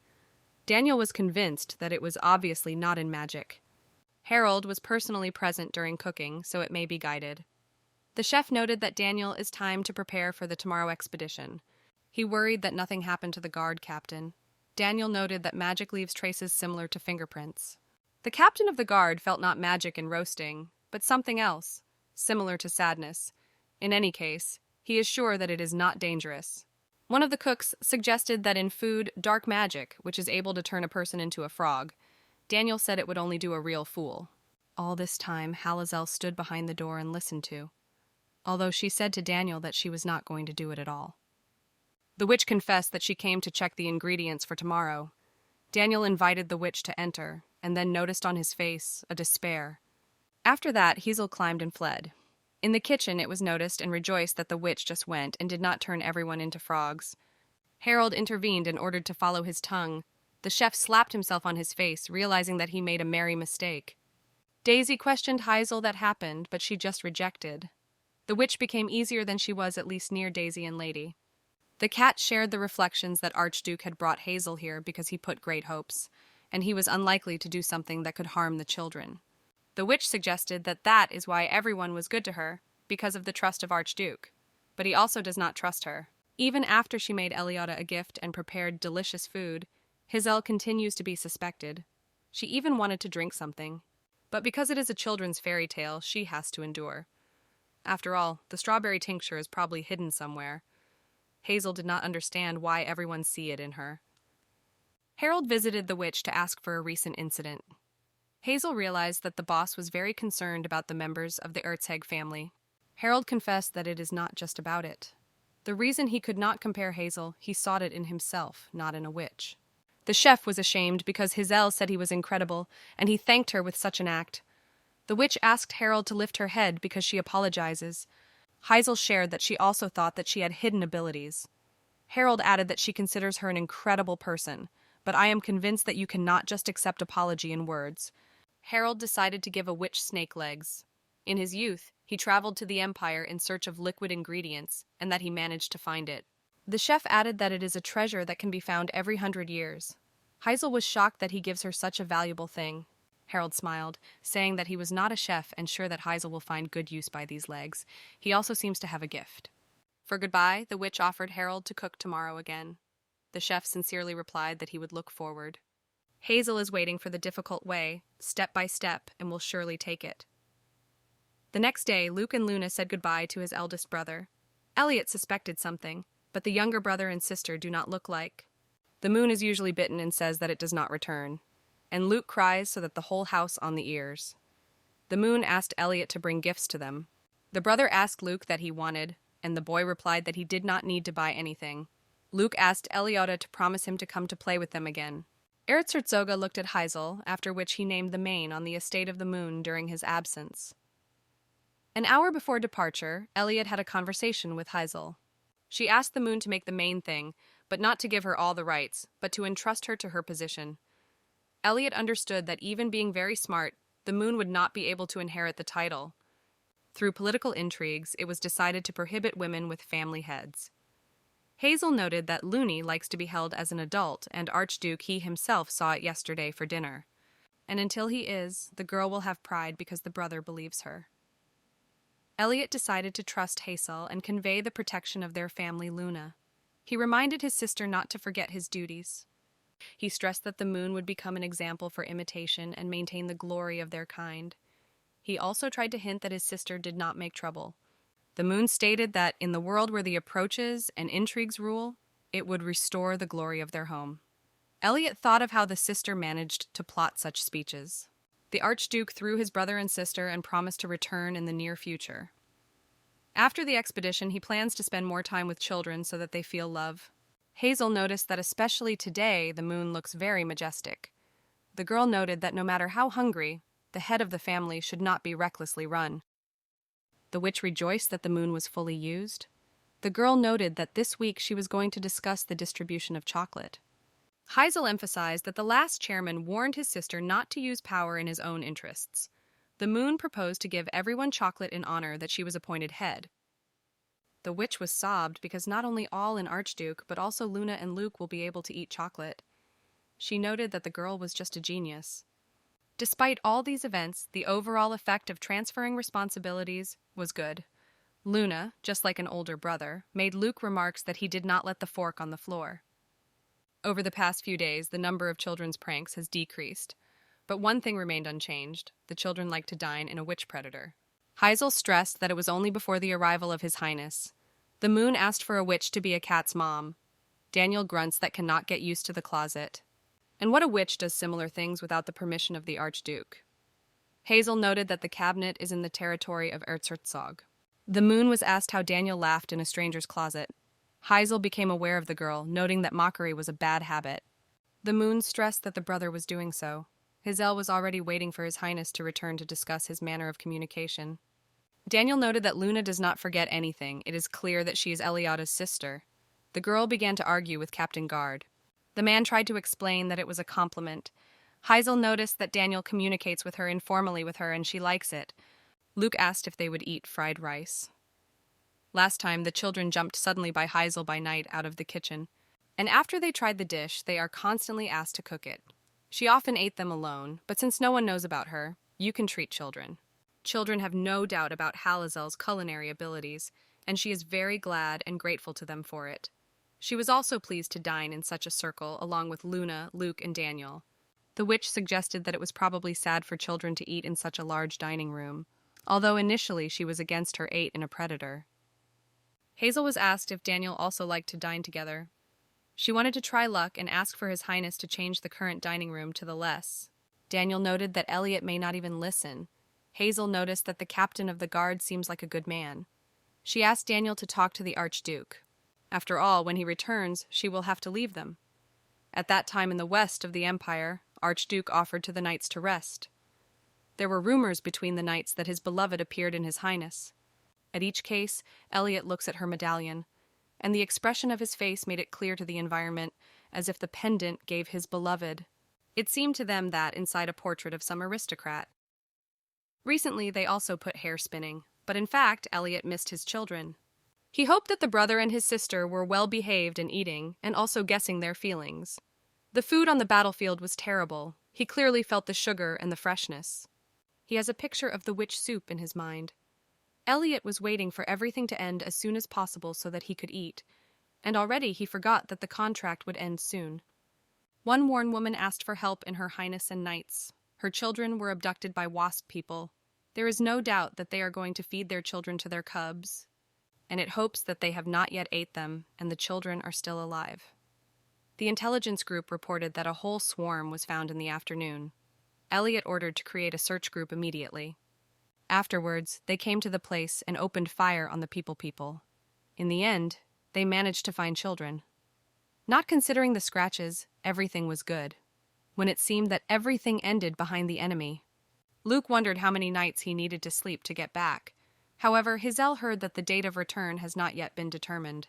Daniel was convinced that it was obviously not in magic. Harold was personally present during cooking, so it may be guided. The chef noted that Daniel is time to prepare for the tomorrow expedition. He worried that nothing happened to the guard captain. Daniel noted that magic leaves traces similar to fingerprints. The captain of the guard felt not magic in roasting, but something else, similar to sadness. In any case, he is sure that it is not dangerous. One of the cooks suggested that in food, dark magic, which is able to turn a person into a frog. Daniel said it would only do a real fool. All this time, Halazel stood behind the door and listened to, although she said to Daniel that she was not going to do it at all. The witch confessed that she came to check the ingredients for tomorrow. Daniel invited the witch to enter, and then noticed on his face a despair. After that, Hazel climbed and fled. In the kitchen, it was noticed and rejoiced that the witch just went and did not turn everyone into frogs. Harold intervened and ordered to follow his tongue. The chef slapped himself on his face, realizing that he made a merry mistake. Daisy questioned Hazel that happened, but she just rejected. The witch became easier than she was, at least near Daisy and Lady. The cat shared the reflections that Archduke had brought Hazel here because he put great hopes, and he was unlikely to do something that could harm the children. The witch suggested that that is why everyone was good to her, because of the trust of Archduke. But he also does not trust her. Even after she made Eliada a gift and prepared delicious food, Hazel continues to be suspected. She even wanted to drink something. But because it is a children's fairy tale, she has to endure. After all, the strawberry tincture is probably hidden somewhere. Hazel did not understand why everyone see it in her. Harold visited the witch to ask for a recent incident. Hazel realized that the boss was very concerned about the members of the Erzheg family. Harold confessed that it is not just about it. The reason he could not compare Hazel, he sought it in himself, not in a witch. The chef was ashamed because Hazel said he was incredible, and he thanked her with such an act. The witch asked Harold to lift her head because she apologizes. Hazel shared that she also thought that she had hidden abilities. Harold added that she considers her an incredible person, but I am convinced that you cannot just accept apology in words. Harold decided to give a witch snake legs. In his youth, he traveled to the Empire in search of liquid ingredients, and that he managed to find it. The chef added that it is a treasure that can be found every 100 years. Heisel was shocked that he gives her such a valuable thing. Harold smiled, saying that he was not a chef and sure that Heisel will find good use by these legs. He also seems to have a gift. For goodbye, the witch offered Harold to cook tomorrow again. The chef sincerely replied that he would look forward. Hazel is waiting for the difficult way, step by step, and will surely take it. The next day, Luke and Luna said goodbye to his eldest brother. Elliot suspected something, but the younger brother and sister do not look like. The moon is usually bitten and says that it does not return, and Luke cries so that the whole house on the ears. The moon asked Elliot to bring gifts to them. The brother asked Luke that he wanted, and the boy replied that he did not need to buy anything. Luke asked Eliota to promise him to come to play with them again. Erzherzoga looked at Heisel, after which he named the main on the estate of the moon during his absence. An hour before departure, Elliot had a conversation with Heisel. She asked the moon to make the main thing, but not to give her all the rights, but to entrust her to her position. Elliot understood that even being very smart, the moon would not be able to inherit the title. Through political intrigues, it was decided to prohibit women with family heads. Hazel noted that Looney likes to be held as an adult, and Archduke he himself saw it yesterday for dinner. And until he is, the girl will have pride because the brother believes her. Elliot decided to trust Hazel and convey the protection of their family Luna. He reminded his sister not to forget his duties. He stressed that the moon would become an example for imitation and maintain the glory of their kind. He also tried to hint that his sister did not make trouble. The moon stated that in the world where the approaches and intrigues rule, it would restore the glory of their home. Elliot thought of how the sister managed to plot such speeches. The Archduke threw his brother and sister and promised to return in the near future. After the expedition, he plans to spend more time with children so that they feel love. Hazel noticed that especially today, the moon looks very majestic. The girl noted that no matter how hungry, the head of the family should not be recklessly run. The witch rejoiced that the moon was fully used. The girl noted that this week she was going to discuss the distribution of chocolate. Heisel emphasized that the last chairman warned his sister not to use power in his own interests. The moon proposed to give everyone chocolate in honor that she was appointed head. The witch was sobbed because not only all in Archduke, but also Luna and Luke will be able to eat chocolate. She noted that the girl was just a genius. Despite all these events, the overall effect of transferring responsibilities was good. Luna, just like an older brother, made Luke remarks that he did not let the fork on the floor. Over the past few days, the number of children's pranks has decreased. But one thing remained unchanged. The children liked to dine in a witch predator. Heisel stressed that it was only before the arrival of His Highness. The moon asked for a witch to be a cat's mom. Daniel grunts that cannot get used to the closet. And what a witch does similar things without the permission of the Archduke? Hazel noted that the cabinet is in the territory of Erzherzog. The moon was asked how Daniel laughed in a stranger's closet. Heisel became aware of the girl, noting that mockery was a bad habit. The moon stressed that the brother was doing so. Hazel was already waiting for His Highness to return to discuss his manner of communication. Daniel noted that Luna does not forget anything. It is clear that she is Eliada's sister. The girl began to argue with Captain Guard. The man tried to explain that it was a compliment. Heisel noticed that Daniel communicates with her informally with her and she likes it. Luke asked if they would eat fried rice. Last time, the children jumped suddenly by Heisel by night out of the kitchen. And after they tried the dish, they are constantly asked to cook it. She often ate them alone, but since no one knows about her, you can treat children. Children have no doubt about Halazel's culinary abilities, and she is very glad and grateful to them for it. She was also pleased to dine in such a circle along with Luna, Luke, and Daniel. The witch suggested that it was probably sad for children to eat in such a large dining room, although initially she was against her ate in a predator. Hazel was asked if Daniel also liked to dine together. She wanted to try luck and ask for His Highness to change the current dining room to the less. Daniel noted that Elliot may not even listen. Hazel noticed that the captain of the guard seems like a good man. She asked Daniel to talk to the Archduke. After all, when he returns, she will have to leave them. At that time in the west of the empire, Archduke offered to the knights to rest. There were rumors between the knights that his beloved appeared in His Highness. At each case, Elliot looks at her medallion, and the expression of his face made it clear to the environment, as if the pendant gave his beloved. It seemed to them that inside a portrait of some aristocrat. Recently, they also put hair spinning, but in fact, Elliot missed his children. He hoped that the brother and his sister were well behaved and eating, and also guessing their feelings. The food on the battlefield was terrible. He clearly felt the sugar and the freshness. He has a picture of the witch soup in his mind. Elliot was waiting for everything to end as soon as possible so that he could eat, and already he forgot that the contract would end soon. One worn woman asked for help in Her Highness and Knights. Her children were abducted by wasp people. There is no doubt that they are going to feed their children to their cubs, and it hopes that they have not yet ate them and the children are still alive. The intelligence group reported that a whole swarm was found in the afternoon. Elliot ordered to create a search group immediately. Afterwards, they came to the place and opened fire on the people. In the end, they managed to find children. Not considering the scratches, everything was good. When it seemed that everything ended behind the enemy, Luke wondered how many nights he needed to sleep to get back. However, Hazel heard that the date of return has not yet been determined.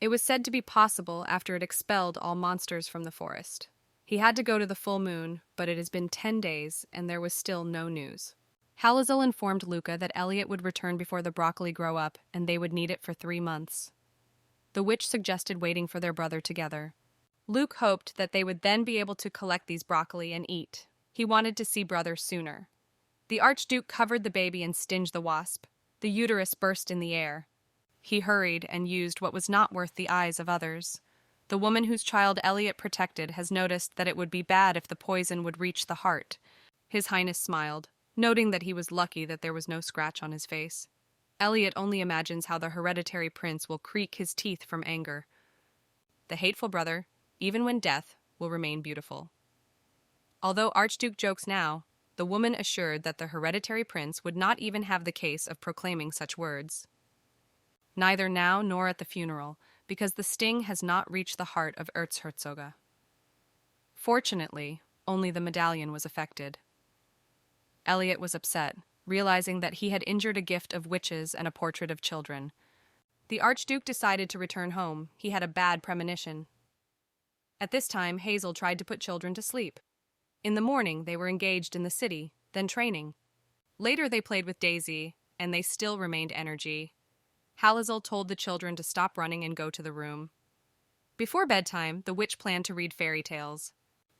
It was said to be possible after it expelled all monsters from the forest. He had to go to the full moon, but it has been 10 days and there was still no news. Halazel informed Luca that Elliot would return before the broccoli grow up and they would need it for 3 months. The witch suggested waiting for their brother together. Luke hoped that they would then be able to collect these broccoli and eat. He wanted to see brother sooner. The Archduke covered the baby and stinged the wasp. The uterus burst in the air. He hurried and used what was not worth the eyes of others. The woman whose child Elliot protected has noticed that it would be bad if the poison would reach the heart. His Highness smiled, noting that he was lucky that there was no scratch on his face. Elliot only imagines how the hereditary prince will creak his teeth from anger. The hateful brother, even when death, will remain beautiful. Although Archduke jokes now, the woman assured that the hereditary prince would not even have the case of proclaiming such words. Neither now nor at the funeral, because the sting has not reached the heart of Erzherzoga. Fortunately, only the medallion was affected. Elliot was upset, realizing that he had injured a gift of witches and a portrait of children. The Archduke decided to return home. He had a bad premonition. At this time, Hazel tried to put children to sleep. In the morning, they were engaged in the city, then training. Later, they played with Daisy, and they still remained energy. Halazel told the children to stop running and go to the room. Before bedtime, the witch planned to read fairy tales.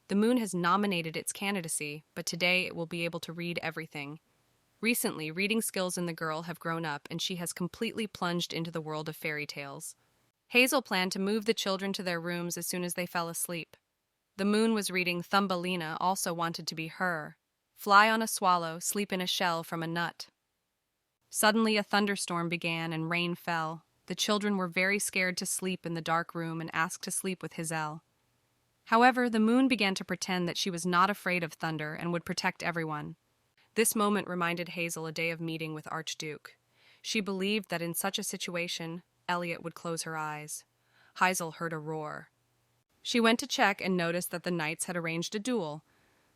The moon has nominated its candidacy, but today it will be able to read everything. Recently, reading skills in the girl have grown up and she has completely plunged into the world of fairy tales. Hazel planned to move the children to their rooms as soon as they fell asleep. The moon was reading Thumbelina also wanted to be her. Fly on a swallow, sleep in a shell from a nut. Suddenly a thunderstorm began and rain fell. The children were very scared to sleep in the dark room and asked to sleep with Hazel. However, the moon began to pretend that she was not afraid of thunder and would protect everyone. This moment reminded Hazel a day of meeting with Archduke. She believed that in such a situation, Elliot would close her eyes. Hazel heard a roar. She went to check and noticed that the knights had arranged a duel.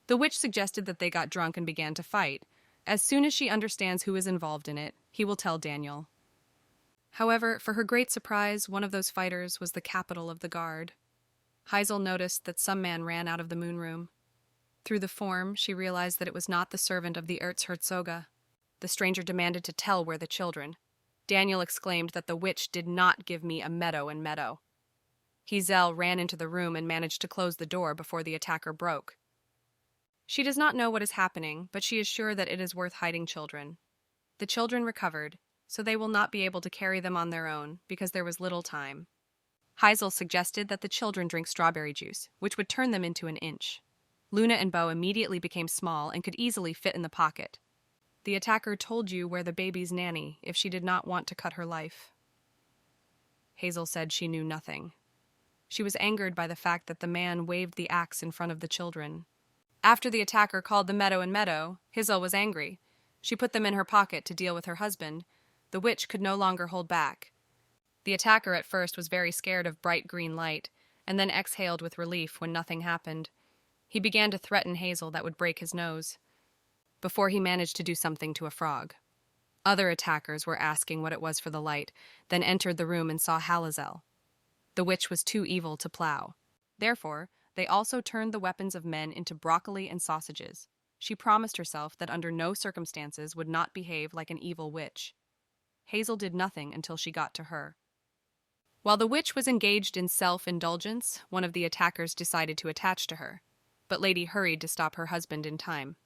The witch suggested that they got drunk and began to fight. As soon as she understands who is involved in it, he will tell Daniel. However, for her great surprise, one of those fighters was the capital of the guard. Hazel noticed that some man ran out of the moon room. Through the form, she realized that it was not the servant of the Erzherzoga. The stranger demanded to tell where the children. Daniel exclaimed that the witch did not give me a meadow and meadow. Hazel ran into the room and managed to close the door before the attacker broke. She does not know what is happening, but she is sure that it is worth hiding children. The children recovered, so they will not be able to carry them on their own because there was little time. Hazel suggested that the children drink strawberry juice, which would turn them into an inch. Luna and Bo immediately became small and could easily fit in the pocket. The attacker told you where the baby's nanny if she did not want to cut her life. Hazel said she knew nothing. She was angered by the fact that the man waved the axe in front of the children. After the attacker called the meadow and meadow, Hazel was angry. She put them in her pocket to deal with her husband. The witch could no longer hold back. The attacker at first was very scared of bright green light, and then exhaled with relief when nothing happened. He began to threaten Hazel that would break his nose, before he managed to do something to a frog. Other attackers were asking what it was for the light, then entered the room and saw Halazel. The witch was too evil to plow. Therefore, they also turned the weapons of men into broccoli and sausages. She promised herself that under no circumstances would not behave like an evil witch. Hazel did nothing until she got to her. While the witch was engaged in self-indulgence, one of the attackers decided to attach to her, but Lady hurried to stop her husband in time.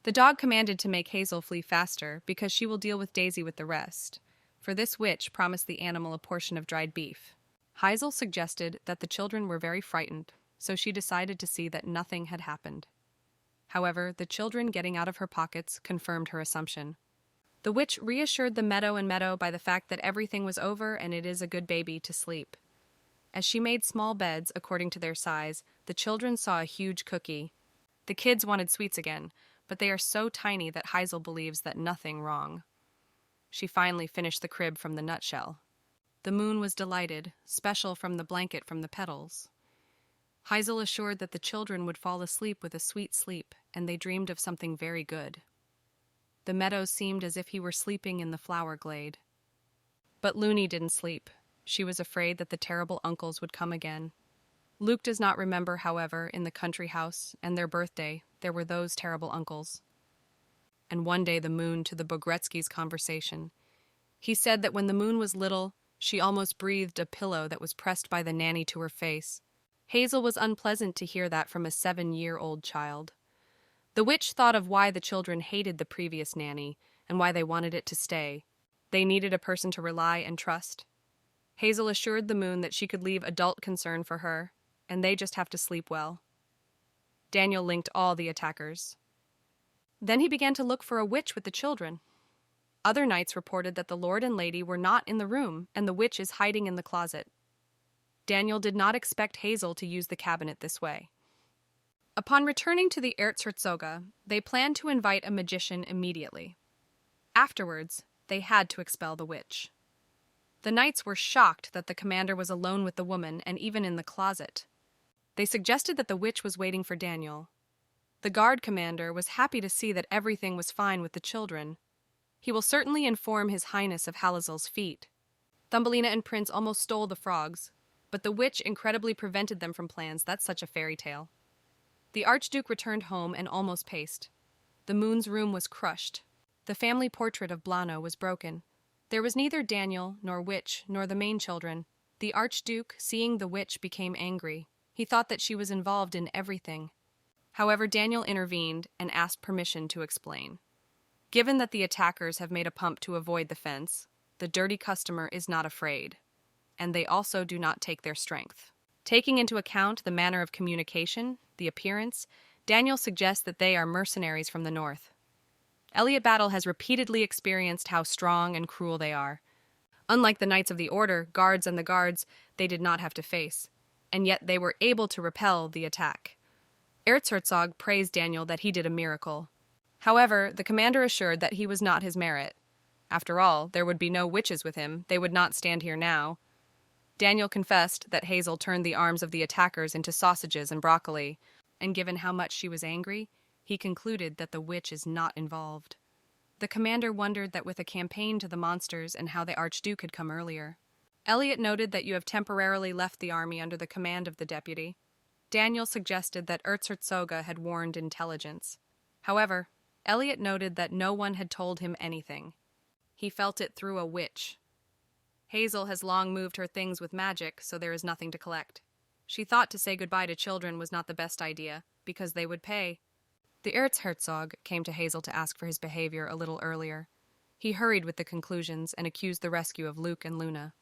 The dog commanded to make Hazel flee faster because she will deal with Daisy with the rest, for this witch promised the animal a portion of dried beef. Hazel suggested that the children were very frightened, so she decided to see that nothing had happened. However, the children getting out of her pockets confirmed her assumption. The witch reassured the Meadow by the fact that everything was over and it is a good baby to sleep. As she made small beds according to their size, the children saw a huge cookie. The kids wanted sweets again, but they are so tiny that Hazel believes that nothing wrong. She finally finished the crib from the nutshell. The moon was delighted, special from the blanket from the petals. Hazel assured that the children would fall asleep with a sweet sleep, and they dreamed of something very good. The meadows seemed as if he were sleeping in the flower glade. But Looney didn't sleep. She was afraid that the terrible uncles would come again. Luke does not remember, however, in the country house and their birthday, there were those terrible uncles. And one day the moon to the Bogretskys' conversation. He said that when the moon was little, she almost breathed a pillow that was pressed by the nanny to her face. Hazel was unpleasant to hear that from a 7-year-old child. The witch thought of why the children hated the previous nanny and why they wanted it to stay. They needed a person to rely and trust. Hazel assured the moon that she could leave adult concern for her, and they just have to sleep well. Daniel linked all the attackers. Then he began to look for a witch with the children. Other knights reported that the lord and lady were not in the room and the witch is hiding in the closet. Daniel did not expect Hazel to use the cabinet this way. Upon returning to the Erzherzoga, they planned to invite a magician immediately. Afterwards, they had to expel the witch. The knights were shocked that the commander was alone with the woman and even in the closet. They suggested that the witch was waiting for Daniel. The guard commander was happy to see that everything was fine with the children. He will certainly inform His Highness of Halazel's feat. Thumbelina and Prince almost stole the frogs, but the witch incredibly prevented them from plans. That's such a fairy tale. The Archduke returned home and almost paced. The moon's room was crushed. The family portrait of Blano was broken. There was neither Daniel, nor witch, nor the main children. The Archduke, seeing the witch, became angry. He thought that she was involved in everything. However, Daniel intervened and asked permission to explain. Given that the attackers have made a pump to avoid the fence, the dirty customer is not afraid. And they also do not take their strength. Taking into account the manner of communication, the appearance, Daniel suggests that they are mercenaries from the north. Elliot Battle has repeatedly experienced how strong and cruel they are. Unlike the Knights of the Order, guards and the guards, they did not have to face, and yet they were able to repel the attack. Erzherzog praised Daniel that he did a miracle. However, the commander assured that he was not his merit. After all, there would be no witches with him, they would not stand here now. Daniel confessed that Hazel turned the arms of the attackers into sausages and broccoli, and given how much she was angry, he concluded that the witch is not involved. The commander wondered that with a campaign to the monsters and how the Archduke had come earlier. Elliot noted that you have temporarily left the army under the command of the deputy. Daniel suggested that Erzherzoga had warned intelligence. However, Elliot noted that no one had told him anything. He felt it through a witch. Hazel has long moved her things with magic, so there is nothing to collect. She thought to say goodbye to children was not the best idea, because they would pay. The Erzherzog came to Hazel to ask for his behavior a little earlier. He hurried with the conclusions and accused the rescue of Luke and Luna.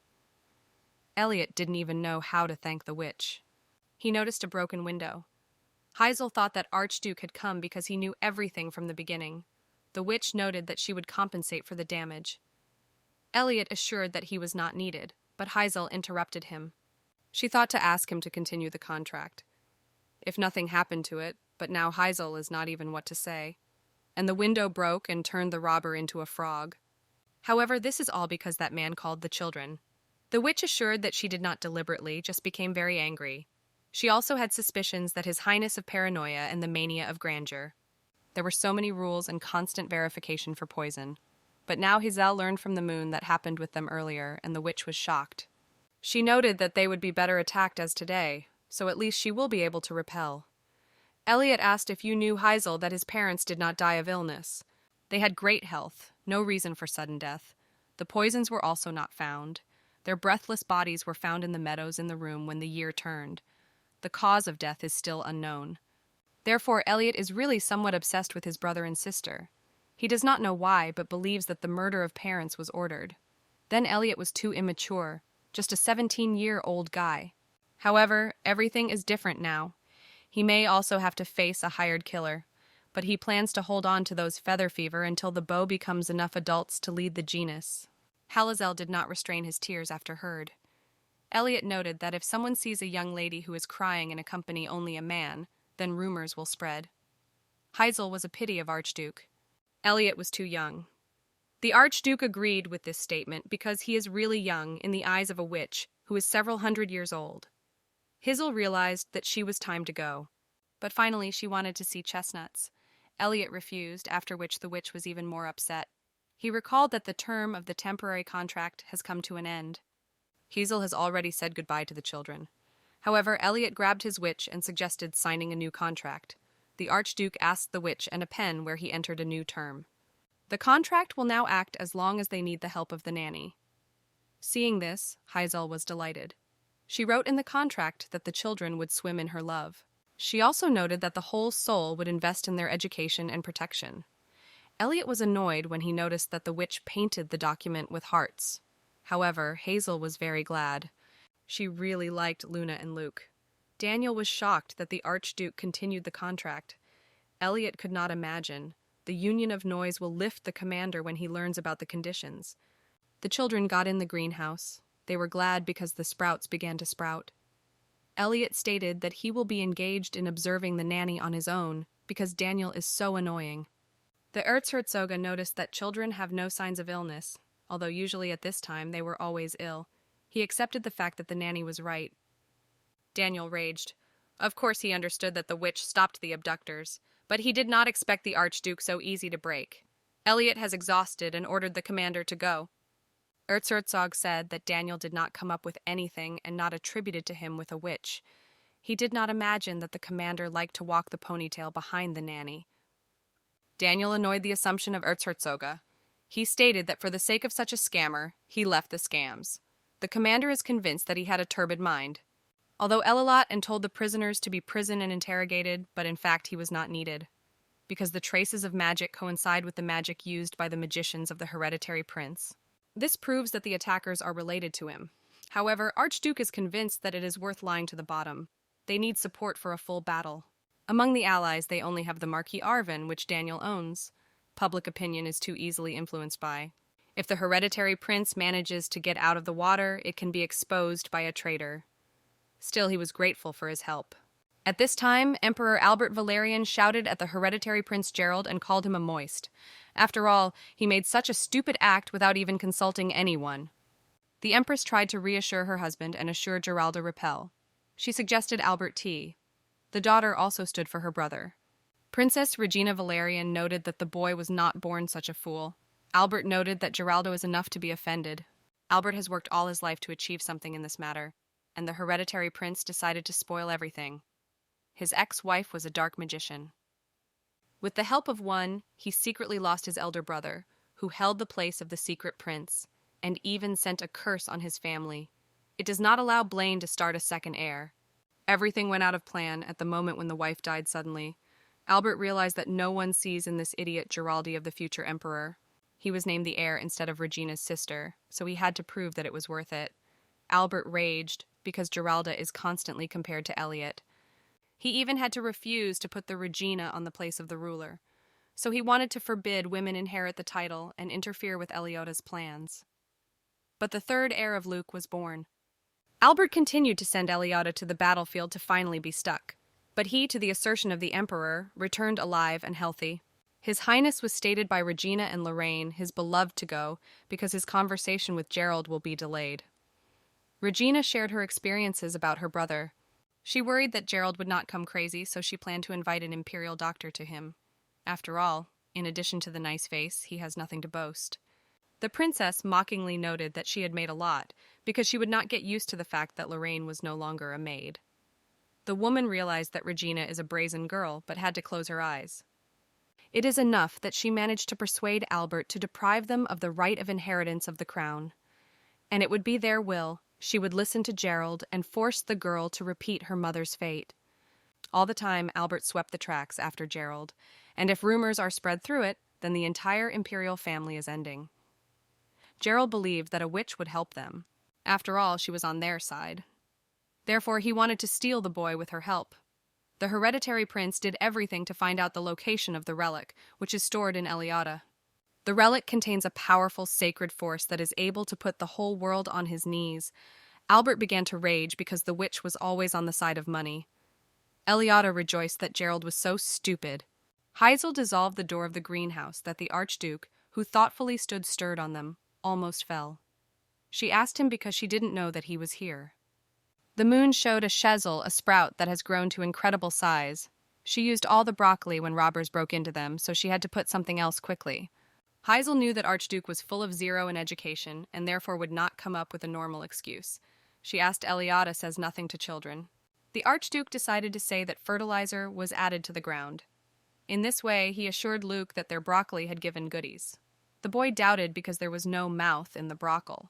Elliot didn't even know how to thank the witch. He noticed a broken window. Hazel thought that Archduke had come because he knew everything from the beginning. The witch noted that she would compensate for the damage. Elliot assured that he was not needed, but Hazel interrupted him. She thought to ask him to continue the contract. If nothing happened to it, but now Hazel is not even what to say. And the window broke and turned the robber into a frog. However, this is all because that man called the children. The witch assured that she did not deliberately, just became very angry. She also had suspicions that His Highness of Paranoia and the mania of grandeur. There were so many rules and constant verification for poison. But now Hazel learned from the moon that happened with them earlier, and the witch was shocked. She noted that they would be better attacked as today, so at least she will be able to repel. Elliot asked if you knew Hazel that his parents did not die of illness. They had great health, no reason for sudden death. The poisons were also not found. Their breathless bodies were found in the meadows in the room when the year turned. The cause of death is still unknown. Therefore, Elliot is really somewhat obsessed with his brother and sister. He does not know why, but believes that the murder of parents was ordered. Then Elliot was too immature, just a 17-year-old guy. However, everything is different now. He may also have to face a hired killer, but he plans to hold on to those feather fever until the bow becomes enough adults to lead the genus. Halazel did not restrain his tears after heard. Elliot noted that if someone sees a young lady who is crying and accompany only a man, then rumors will spread. Heisel was a pity of Archduke. Elliot was too young. The Archduke agreed with this statement because he is really young in the eyes of a witch who is several hundred years old. Hazel realized that she was time to go, but finally she wanted to see chestnuts. Elliot refused, after which the witch was even more upset. He recalled that the term of the temporary contract has come to an end. Hazel has already said goodbye to the children. However, Elliot grabbed his witch and suggested signing a new contract. The Archduke asked the witch and a pen where he entered a new term. The contract will now act as long as they need the help of the nanny. Seeing this, Hazel was delighted. She wrote in the contract that the children would swim in her love. She also noted that the whole soul would invest in their education and protection. Elliot was annoyed when he noticed that the witch painted the document with hearts. However, Hazel was very glad. She really liked Luna and Luke. Daniel was shocked that the Archduke continued the contract. Elliot could not imagine. The Union of Noise will lift the commander when he learns about the conditions. The children got in the greenhouse. They were glad because the sprouts began to sprout. Elliot stated that he will be engaged in observing the nanny on his own because Daniel is so annoying. The Erzherzoga noticed that children have no signs of illness, although usually at this time they were always ill. He accepted the fact that the nanny was right. Daniel raged. Of course he understood that the witch stopped the abductors, but he did not expect the Archduke so easy to break. Elliot has exhausted and ordered the commander to go. Erzherzog said that Daniel did not come up with anything and not attributed to him with a witch. He did not imagine that the commander liked to walk the ponytail behind the nanny. Daniel annoyed the assumption of Erzherzoga. He stated that for the sake of such a scammer, he left the scams. The commander is convinced that he had a turbid mind. Although Elilot and told the prisoners to be prisoned and interrogated, but in fact he was not needed, because the traces of magic coincide with the magic used by the magicians of the hereditary prince. This proves that the attackers are related to him. However, Archduke is convinced that it is worth lying to the bottom. They need support for a full battle. Among the allies, they only have the Marquis Arvin, which Daniel owns. Public opinion is too easily influenced by. If the hereditary prince manages to get out of the water, it can be exposed by a traitor. Still, he was grateful for his help. At this time, Emperor Albert Valerian shouted at the hereditary Prince Gerald and called him a moist. After all, he made such a stupid act without even consulting anyone. The Empress tried to reassure her husband and assure Geralda Repel. She suggested Albert tea. The daughter also stood for her brother. Princess Regina Valerian noted that the boy was not born such a fool. Albert noted that Geralda was enough to be offended. Albert has worked all his life to achieve something in this matter, and the hereditary prince decided to spoil everything. His ex-wife was a dark magician. With the help of one, he secretly lost his elder brother, who held the place of the secret prince, and even sent a curse on his family. It does not allow Blaine to start a second heir. Everything went out of plan at the moment when the wife died suddenly. Albert realized that no one sees in this idiot Giraldi of the future emperor. He was named the heir instead of Regina's sister, so he had to prove that it was worth it. Albert raged because Geralda is constantly compared to Elliot. He even had to refuse to put the Regina on the place of the ruler. So he wanted to forbid women inherit the title and interfere with Eliota's plans. But the third heir of Luke was born. Albert continued to send Eliota to the battlefield to finally be stuck, but he, to the assertion of the emperor, returned alive and healthy. His Highness was stated by Regina and Lorraine, his beloved, to go, because his conversation with Gerald will be delayed. Regina shared her experiences about her brother. She worried that Gerald would not come crazy, so she planned to invite an imperial doctor to him. After all, in addition to the nice face, he has nothing to boast. The princess mockingly noted that she had made a lot, because she would not get used to the fact that Lorraine was no longer a maid. The woman realized that Regina is a brazen girl, but had to close her eyes. It is enough that she managed to persuade Albert to deprive them of the right of inheritance of the crown. and it would be their will. She would listen to Gerald and force the girl to repeat her mother's fate. All the time, Albert swept the tracks after Gerald, and if rumors are spread through it, then the entire imperial family is ending. Gerald believed that a witch would help them. After all, she was on their side. Therefore, he wanted to steal the boy with her help. The hereditary prince did everything to find out the location of the relic, which is stored in Eliada. The relic contains a powerful sacred force that is able to put the whole world on his knees. Albert began to rage because the witch was always on the side of money. Eliada rejoiced that Gerald was so stupid. Heisel dissolved the door of the greenhouse that the Archduke, who thoughtfully stood stirred on them, almost fell. She asked him because she didn't know that he was here. The moon showed a shezel, a sprout that has grown to incredible size. She used all the broccoli when robbers broke into them, so she had to put something else quickly. Heisel knew that Archduke was full of zero in education and therefore would not come up with a normal excuse. She asked Eliada says nothing to children. The Archduke decided to say that fertilizer was added to the ground. In this way, he assured Luke that their broccoli had given goodies. The boy doubted because there was no mouth in the broccoli.